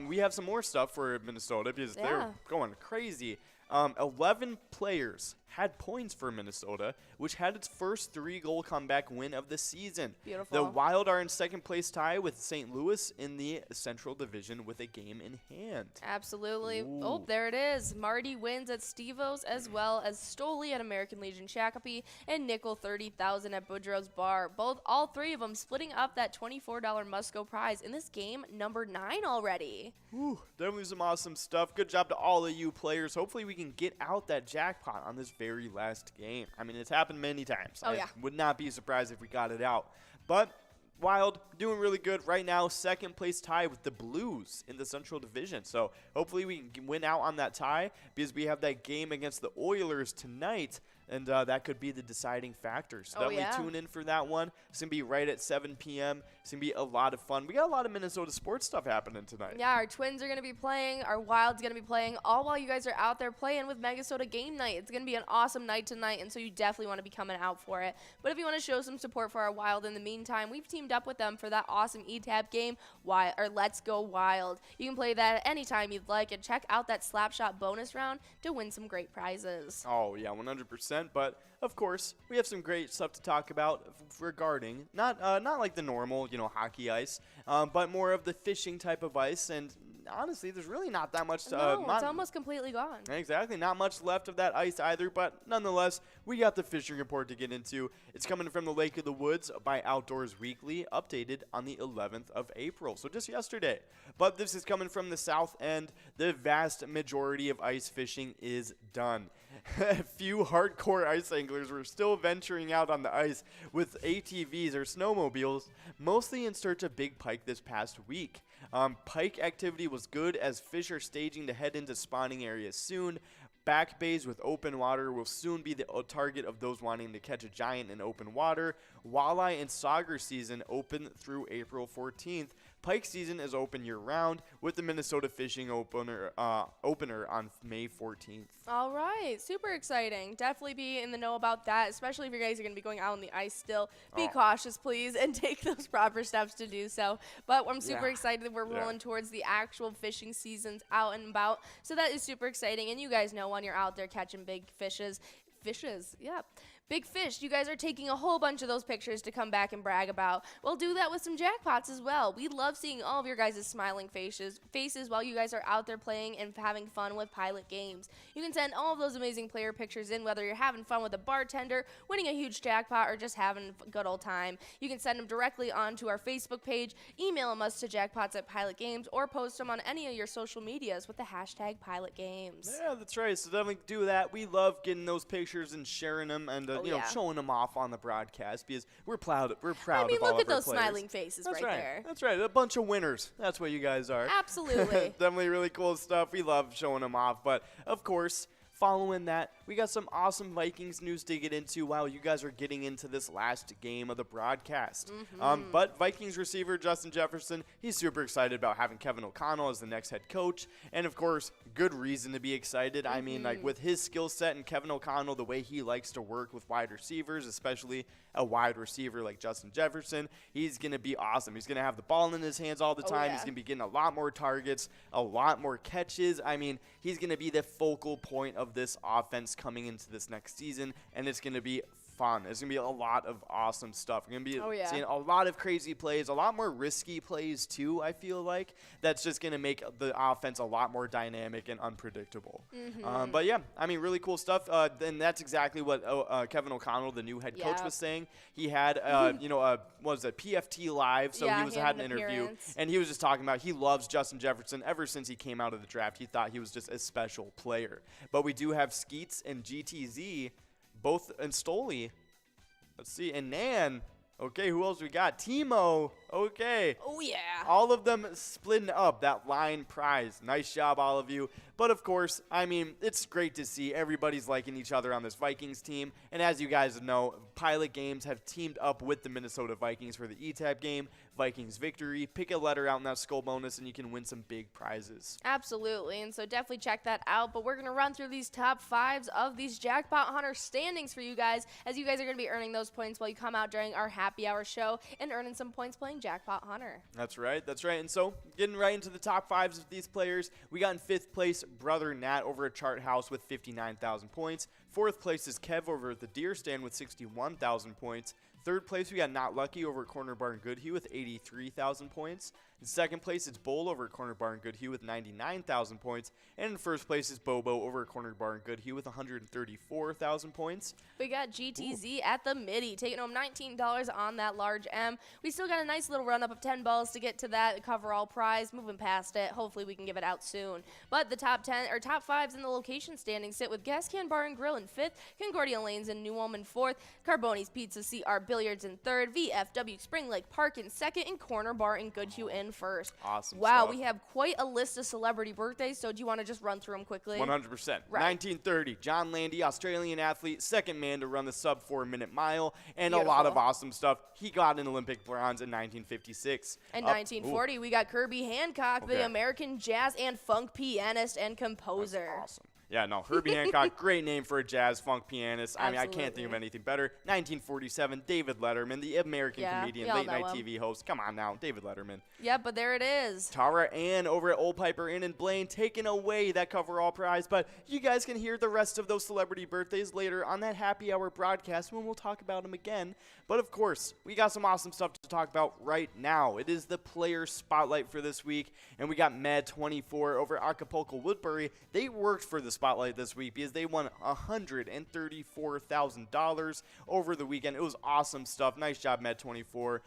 we have some more stuff for Minnesota because they're going crazy. 11 players had points for Minnesota, which had its first 3-goal comeback win of the season. Beautiful. The Wild are in 2nd place tie with St. Louis in the Central Division with a game in hand. Absolutely. Ooh. Oh, there it is. Marty wins at Steve-O's as well as Stoli at American Legion Shakopee and Nickel 30,000 at Boudreaux's Bar. All three of them splitting up that $24 Musco prize in this game number 9 already. Whew, definitely some awesome stuff. Good job to all of you players. Hopefully we can get out that jackpot on this very last game. I mean, it's happened many times. Oh, yeah. I would not be surprised if we got it out. But Wild doing really good right now. 2nd place tie with the Blues in the Central Division. So hopefully we can win out on that tie because we have that game against the Oilers tonight. And that could be the deciding factor. So definitely tune in for that one. It's going to be right at 7 p.m. It's going to be a lot of fun. We got a lot of Minnesota sports stuff happening tonight. Yeah, our Twins are going to be playing. Our Wild's going to be playing. All while you guys are out there playing with MegaSota Game Night. It's going to be an awesome night tonight, and so you definitely want to be coming out for it. But if you want to show some support for our Wild in the meantime, we've teamed up with them for that awesome E-Tab game, Let's Go Wild. You can play that anytime you'd like, and check out that Slapshot bonus round to win some great prizes. Oh, yeah, 100%. But of course, we have some great stuff to talk about regarding not like the normal, hockey ice, but more of the fishing type of ice. And honestly, there's really not that much. No, it's almost completely gone. Exactly, not much left of that ice either. But nonetheless, we got the fishing report to get into. It's coming from the Lake of the Woods by Outdoors Weekly, updated on the 11th of April, so just yesterday. But this is coming from the south end. The vast majority of ice fishing is done. A few hardcore ice anglers were still venturing out on the ice with ATVs or snowmobiles, mostly in search of big pike this past week. Pike activity was good as fish are staging to head into spawning areas soon. Back bays with open water will soon be the target of those wanting to catch a giant in open water. Walleye and sauger season open through April 14th. Pike season is open year-round with the Minnesota Fishing opener on May 14th. All right, super exciting. Definitely be in the know about that, especially if you guys are going to be going out on the ice still. Be cautious, please, and take those proper steps to do so. But I'm super excited that we're rolling towards the actual fishing seasons out and about. So that is super exciting. And you guys know when you're out there catching big fishes, big fish, you guys are taking a whole bunch of those pictures to come back and brag about. Well, do that with some jackpots as well. We love seeing all of your guys' smiling faces while you guys are out there playing and having fun with Pilot Games. You can send all of those amazing player pictures in, whether you're having fun with a bartender, winning a huge jackpot, or just having a good old time. You can send them directly onto our Facebook page, email them us to jackpots@pilotgames, or post them on any of your social medias with the hashtag Pilot Games. Yeah, that's right. So definitely do that. We love getting those pictures and sharing them and showing them off on the broadcast because we're proud. We're proud. I mean, of all look at of our those players. smiling faces That's right there. That's right. A bunch of winners. That's what you guys are. Absolutely. Definitely really cool stuff. We love showing them off. But of course, following that, we got some awesome Vikings news to get into while you guys are getting into this last game of the broadcast. But Vikings receiver Justin Jefferson, he's super excited about having Kevin O'Connell as the next head coach. And of course, good reason to be excited. I mean, like with his skill set and Kevin O'Connell, the way he likes to work with wide receivers, especially a wide receiver like Justin Jefferson, he's going to be awesome. He's going to have the ball in his hands all the time. He's going to be getting a lot more targets, a lot more catches. I mean, he's going to be the focal point of this offense coming into this next season, and it's going to be fun. It's going to be a lot of awesome stuff. We're going to be seeing a lot of crazy plays, a lot more risky plays too, I feel like. That's just going to make the offense a lot more dynamic and unpredictable. But yeah, I mean, really cool stuff. And that's exactly what Kevin O'Connell, the new head coach, was saying. He had, what was it, PFT Live, so he had an interview, and he was just talking about he loves Justin Jefferson ever since he came out of the draft. He thought he was just a special player. But we do have Skeets and GTZ, both, and Stoli. Let's see, and Nan. Okay, who else we got? Timo. Okay. Oh, yeah. All of them splitting up that line prize. Nice job, all of you. But, of course, I mean, it's great to see everybody's liking each other on this Vikings team. And as you guys know, Pilot Games have teamed up with the Minnesota Vikings for the E-Type game. Vikings victory. Pick a letter out in that skull bonus, and you can win some big prizes. Absolutely, and so definitely check that out. But we're going to run through these top fives of these Jackpot Hunter standings for you guys, as you guys are going to be earning those points while you come out during our happy hour show and earning some points playing Jackpot Hunter. That's right. That's right. And so getting right into the top fives of these players, we got in 5th place Brother Nat over at Chart House with 59,000 points. 4th place is Kev over at the Deer Stand with 61,000 points. 3rd place, we got Not Lucky over at Corner Bar and Goodhue with 83,000 points. In 2nd place, it's Bull over at Corner Bar and Goodhue with 99,000 points. And in 1st place is Bobo over at Corner Bar and Goodhue with 134,000 points. We got GTZ at the midi, taking home $19 on that large M. We still got a nice little run up of 10 balls to get to that coverall prize. Moving past it, hopefully we can give it out soon. But the top 5s in the location standings sit with Gas Can Bar and Grill in 5th, Concordia Lanes in New Ulm in 4th, Carboni's Pizza CR Billiards in 3rd, VFW Spring Lake Park in 2nd, and Corner Bar in Goodhue in 1st. Awesome. Wow, stuff. we have quite a list of celebrity birthdays, so do you want to just run through them quickly? 100%. Right. 1930, John Landy, Australian athlete, 2nd man to run the sub 4-minute mile, and Beautiful. a lot of awesome stuff. He got an Olympic bronze in 1956. In 1940, we got Kirby Hancock, the American jazz and funk pianist and composer. That's awesome. Yeah, no, Herbie Hancock, great name for a jazz funk pianist. I mean, I can't think of anything better. 1947, David Letterman, the American comedian, late-night TV host. Come on now, David Letterman. Yeah, but there it is. Tara Ann over at Old Piper Inn in Blaine taking away that coverall prize. But you guys can hear the rest of those celebrity birthdays later on that happy hour broadcast when we'll talk about them again. But of course, we got some awesome stuff to talk about right now. It is the player spotlight for this week, and we got Mad24 over at Acapulco Woodbury. They worked for the spotlight this week because they won $134,000 over the weekend. It was awesome stuff. Nice job, Mad24.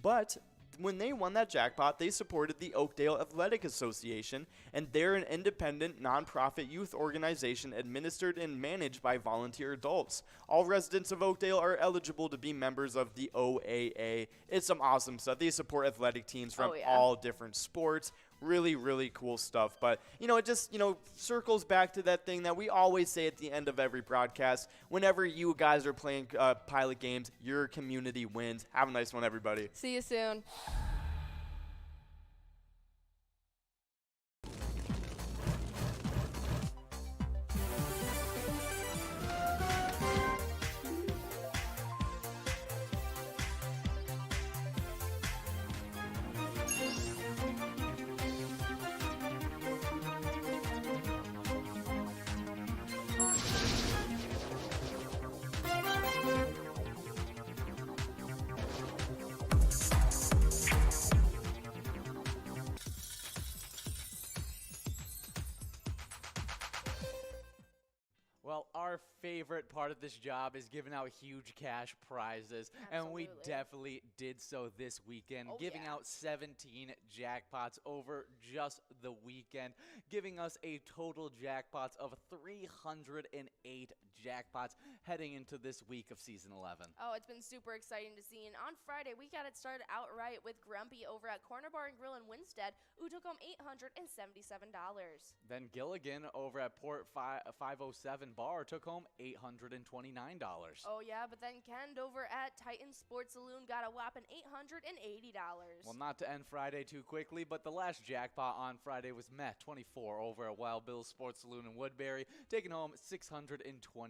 But when they won that jackpot, they supported the Oakdale Athletic Association, and they're an independent, nonprofit youth organization administered and managed by volunteer adults. All residents of Oakdale are eligible to be members of the OAA. It's some awesome stuff. They support athletic teams from all different sports. Really, really cool stuff. But, it just, circles back to that thing that we always say at the end of every broadcast. Whenever you guys are playing Pilot Games, your community wins. Have a nice one, everybody. See you soon. favorite part of this job is giving out huge cash prizes. Absolutely. And we definitely did so this weekend, giving out 17 jackpots over just the weekend, giving us a total jackpots of 308 jackpots heading into this week of Season 11. Oh, it's been super exciting to see. And on Friday, we got it started outright with Grumpy over at Corner Bar and Grill in Winstead, who took home $877. Then Gilligan over at Port 507 Bar took home $829. Oh, yeah, but then Ken over at Titan Sports Saloon got a whopping $880. Well, not to end Friday too quickly, but the last jackpot on Friday was Met 24 over at Wild Bill's Sports Saloon in Woodbury, taking home $628.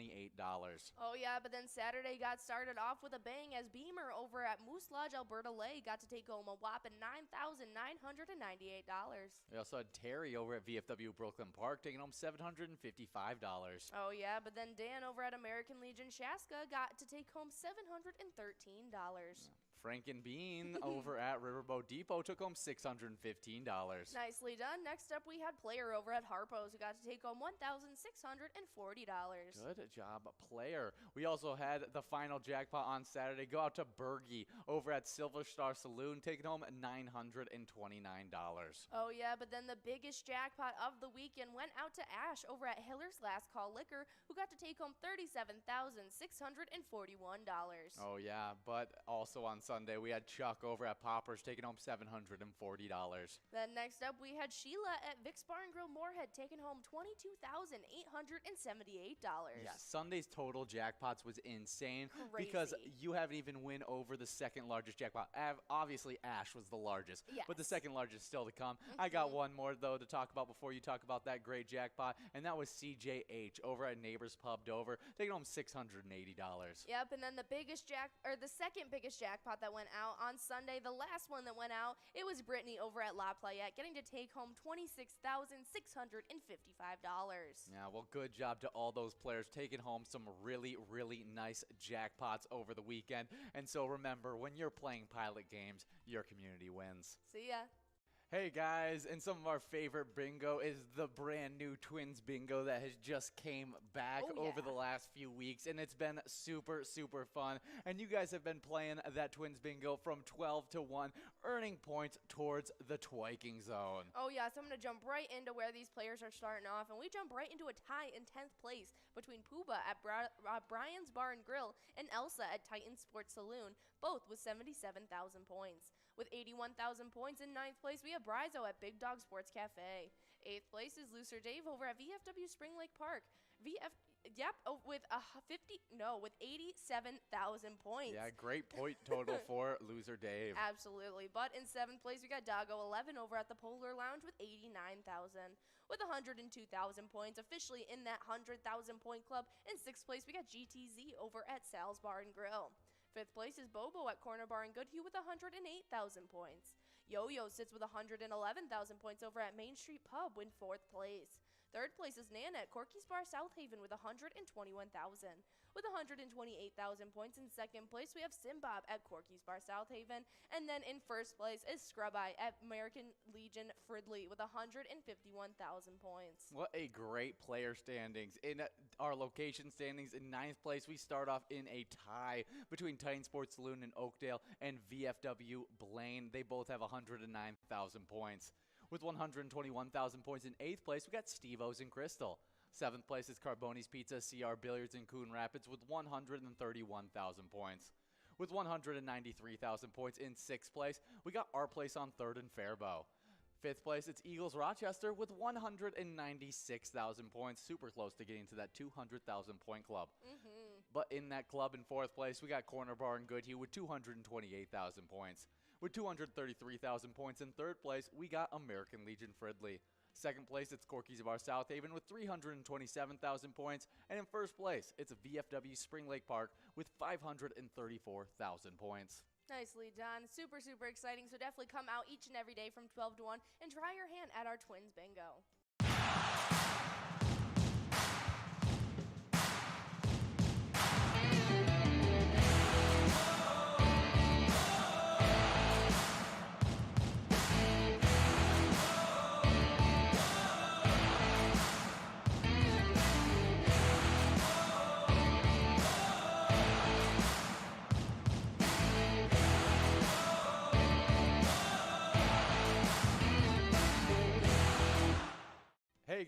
Oh, yeah, but then Saturday got started off with a bang as Beamer over at Moose Lodge, Alberta Lake got to take home a whopping $9,998. We also had Terry over at VFW Brooklyn Park taking home $755. Oh, yeah, but then Dan over at American Legion Shaska got to take home $713. Frank and Bean over at Riverboat Depot took home $615. Nicely done. Next up, we had Player over at Harpo's who got to take home $1,640. Good job, Player. We also had the final jackpot on Saturday go out to Bergie over at Silver Star Saloon, taking home $929. Oh, yeah, but then the biggest jackpot of the weekend went out to Ash over at Hiller's Last Call Liquor, who got to take home $37,641. Oh, yeah, but also on Sunday, we had Chuck over at Poppers taking home $740. Then next up, we had Sheila at Vic's Bar and Grill Moorhead taking home $22,878. Yeah, Sunday's total jackpots was insane. Crazy. Because you haven't even win over the second largest jackpot. Obviously, Ash was the largest, but the second largest still to come. I got one more, though, to talk about before you talk about that great jackpot, and that was CJH over at Neighbors Pub Dover, taking home $680. Yep, and then the second biggest jackpot that went out on Sunday, the last one that went out, it was Brittany over at La Playette getting to take home $26,655. Yeah, well, good job to all those players taking home some really, really nice jackpots over the weekend. And so remember, when you're playing Pilot games, your community wins. See ya. Hey guys, and some of our favorite bingo is the brand new Twins bingo that has just came back over the last few weeks, and it's been super, super fun. And you guys have been playing that Twins bingo from 12 to 1, earning points towards the twiking zone. Oh yeah, so I'm going to jump right into where these players are starting off, and we jump right into a tie in 10th place between Pooba at Brian's Bar and Grill and Elsa at Titan Sports Saloon, both with 77,000 points. With 81,000 points in 9th place, we have Brizo at Big Dog Sports Cafe. 8th place is Looser Dave over at VFW Spring Lake Park. With 87,000 points. Yeah, great point total for Loser Dave. Absolutely. But in 7th place, we got Doggo 11 over at the Polar Lounge with 89,000. With 102,000 points, officially in that 100,000 point club. In 6th place, we got GTZ over at Sal's Bar and Grill. 5th place is Bobo at Corner Bar and Goodhue with 108,000 points. Yo-Yo sits with 111,000 points over at Main Street Pub in 4th place. 3rd place is Nana at Corky's Bar South Haven with 121,000. With 128,000 points in 2nd place, we have Simbob at Corky's Bar South Haven. And then in 1st place is Scrub-Eye at American Legion Fridley with 151,000 points. What a great player standings. In our location standings, in 9th place, we start off in a tie between Titan Sports Saloon in Oakdale and VFW Blaine. They both have 109,000 points. With 121,000 points in 8th place, we got Steve-O's in Crystal. 7th place is Carboni's Pizza, CR Billiards in Coon Rapids with 131,000 points. With 193,000 points in 6th place, we got Our Place on 3rd and Faribault. 5th place, it's Eagles Rochester with 196,000 points. Super close to getting to that 200,000 point club. But in that club in 4th place, we got Corner Bar and Goodhue with 228,000 points. With 233,000 points in 3rd place, we got American Legion Fridley. 2nd place, it's Corky's Bar South Haven with 327,000 points. And in 1st place, it's VFW Spring Lake Park with 534,000 points. Nicely done. Super, super exciting. So definitely come out each and every day from 12 to 1 and try your hand at our Twins Bingo.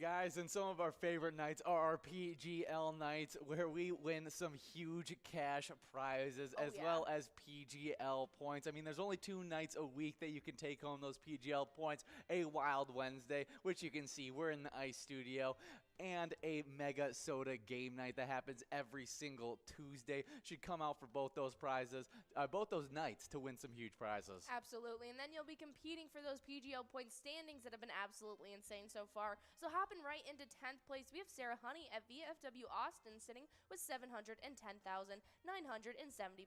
guys, and some of our favorite nights are our PGL nights, where we win some huge cash prizes well as PGL points. I mean, there's only 2 nights a week that you can take home those PGL points. A Wild Wednesday, which you can see we're in the ice studio, and a MegaSota game night that happens every single Tuesday. Should come out for both those prizes, both those nights, to win some huge prizes. Absolutely, and then you'll be competing for those PGL point standings that have been absolutely insane so far. So hopping right into 10th place, we have Sarah Honey at VFW Austin sitting with 710,970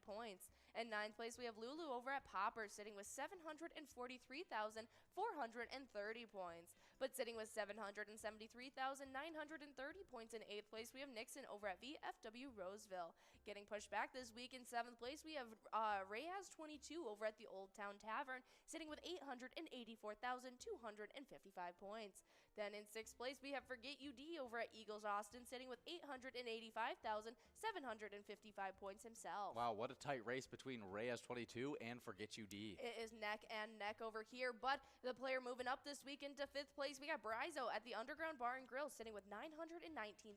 points. In 9th place, we have Lulu over at Popper sitting with 743,430 points. But sitting with 773,930 points in 8th place, we have Nixon over at VFW Roseville. Getting pushed back this week in 7th place, we have Reyes22 over at the Old Town Tavern sitting with 884,255 points. Then in 6th place, we have Forget UD over at Eagles Austin sitting with 885,755 points himself. Wow, what a tight race between Reyes22 and Forget UD. It is neck and neck over here, but the player moving up this week into 5th place, we got Bryzo at the Underground Bar and Grill sitting with 919,095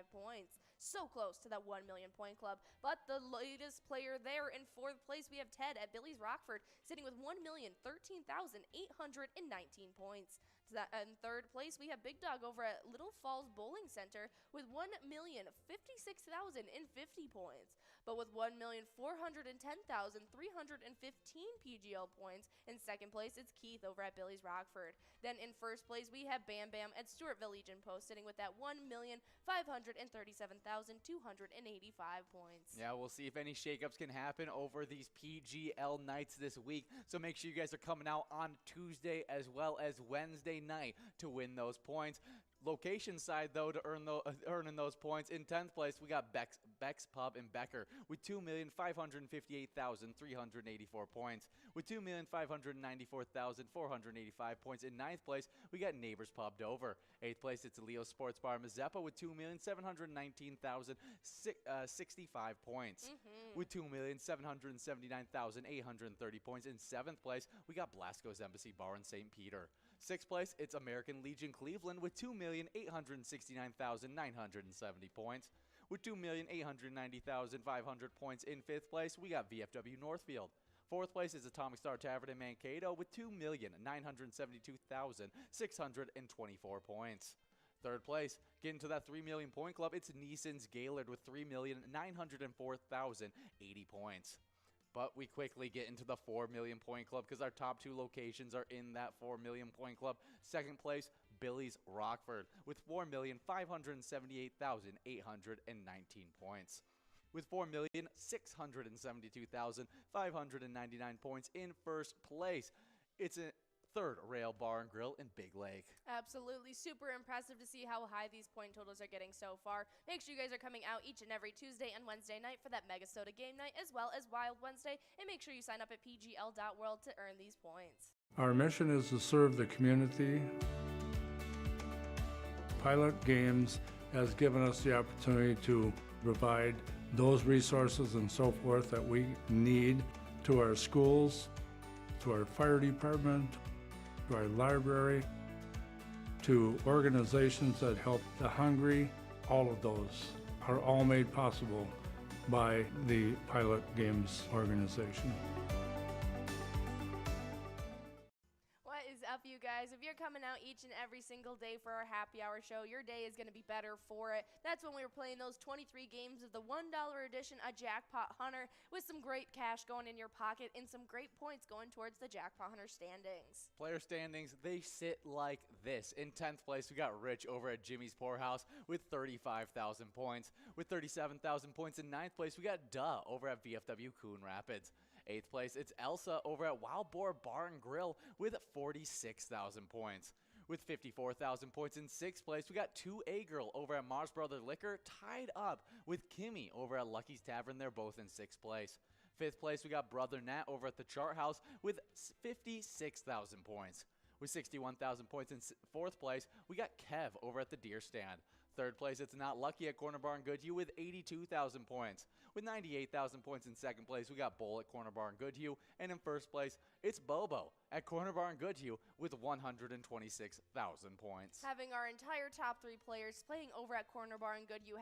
points. So close to that 1 million point club, but the latest player there in 4th place, we have Ted at Billy's Rockford sitting with 1,013,819 points. In 3rd place, we have Big Dog over at Little Falls Bowling Center with 1,056,050 points. But with 1,410,315 PGL points, in 2nd place, it's Keith over at Billy's Rockford. Then in 1st place, we have Bam Bam at Stewartville Legion Post sitting with that 1,537,285 points. Yeah, we'll see if any shakeups can happen over these PGL nights this week. So make sure you guys are coming out on Tuesday as well as Wednesday night to win those points. Location side, though, to earning those points, in 10th place, we got Beck's Pub in Becker with 2,558,384 points. With 2,594,485 points. In 9th place, we got Neighbors Pub Dover. 8th place, it's Leo's Sports Bar Mazeppa with 2,719,065 points. With 2,779,830 points. In 7th place, we got Blasco's Embassy Bar in St. Peter. 6th place, it's American Legion Cleveland with 2,869,970 points. With 2,890,500 points. In 5th place, we got VFW Northfield. 4th place is Atomic Star Tavern in Mankato with 2,972,624 points. 3rd place, getting to that 3 million point club, it's Neeson's Gaylord with 3,904,080 points. But we quickly get into the 4 million point club because our top 2 locations are in that 4 million point club. 2nd place, Billy's Rockford with 4,578,819 points. With 4,672,599 points in 1st place, it's a 3rd Rail Bar and Grill in Big Lake. Absolutely super impressive to see how high these point totals are getting so far. Make sure you guys are coming out each and every Tuesday and Wednesday night for that MegaSota game night as well as Wild Wednesday, and make sure you sign up at pgl.world to earn these points. Our mission is to serve the community. Pilot Games has given us the opportunity to provide those resources and so forth that we need to our schools, to our fire department, to our library, to organizations that help the hungry. All of those are all made possible by the Pilot Games organization. What is up, you guys? If you're coming out each and every single day for our happy hour show, your day is going to be better for it. That's when we were playing those 23 games of the $1 edition, a Jackpot Hunter, with some great cash going in your pocket and some great points going towards the Jackpot Hunter standings. Player standings, they sit like this. In 10th place, we got Rich over at Jimmy's Poorhouse with 35,000 points. With 37,000 points in 9th place, we got Duh over at VFW Coon Rapids. 8th place, it's Elsa over at Wild Boar Bar and Grill with 46,000 points. With 54,000 points in 6th place, we got 2A Girl over at Mars Brother Liquor tied up with Kimmy over at Lucky's Tavern. They're both in 6th place. 5th place, we got Brother Nat over at the Chart House with 56,000 points. With 61,000 points in 4th place, we got Kev over at the Deer Stand. Third place, it's Not Lucky at Corner Bar and Goodhue with 82,000 points. With 98,000 points in second place, we got Bull at Corner Bar and Goodhue. And in first place, it's Bobo at Corner Bar and Goodhue with 126,000 points. Having our entire top 3 players playing over at Corner Bar and Goodhue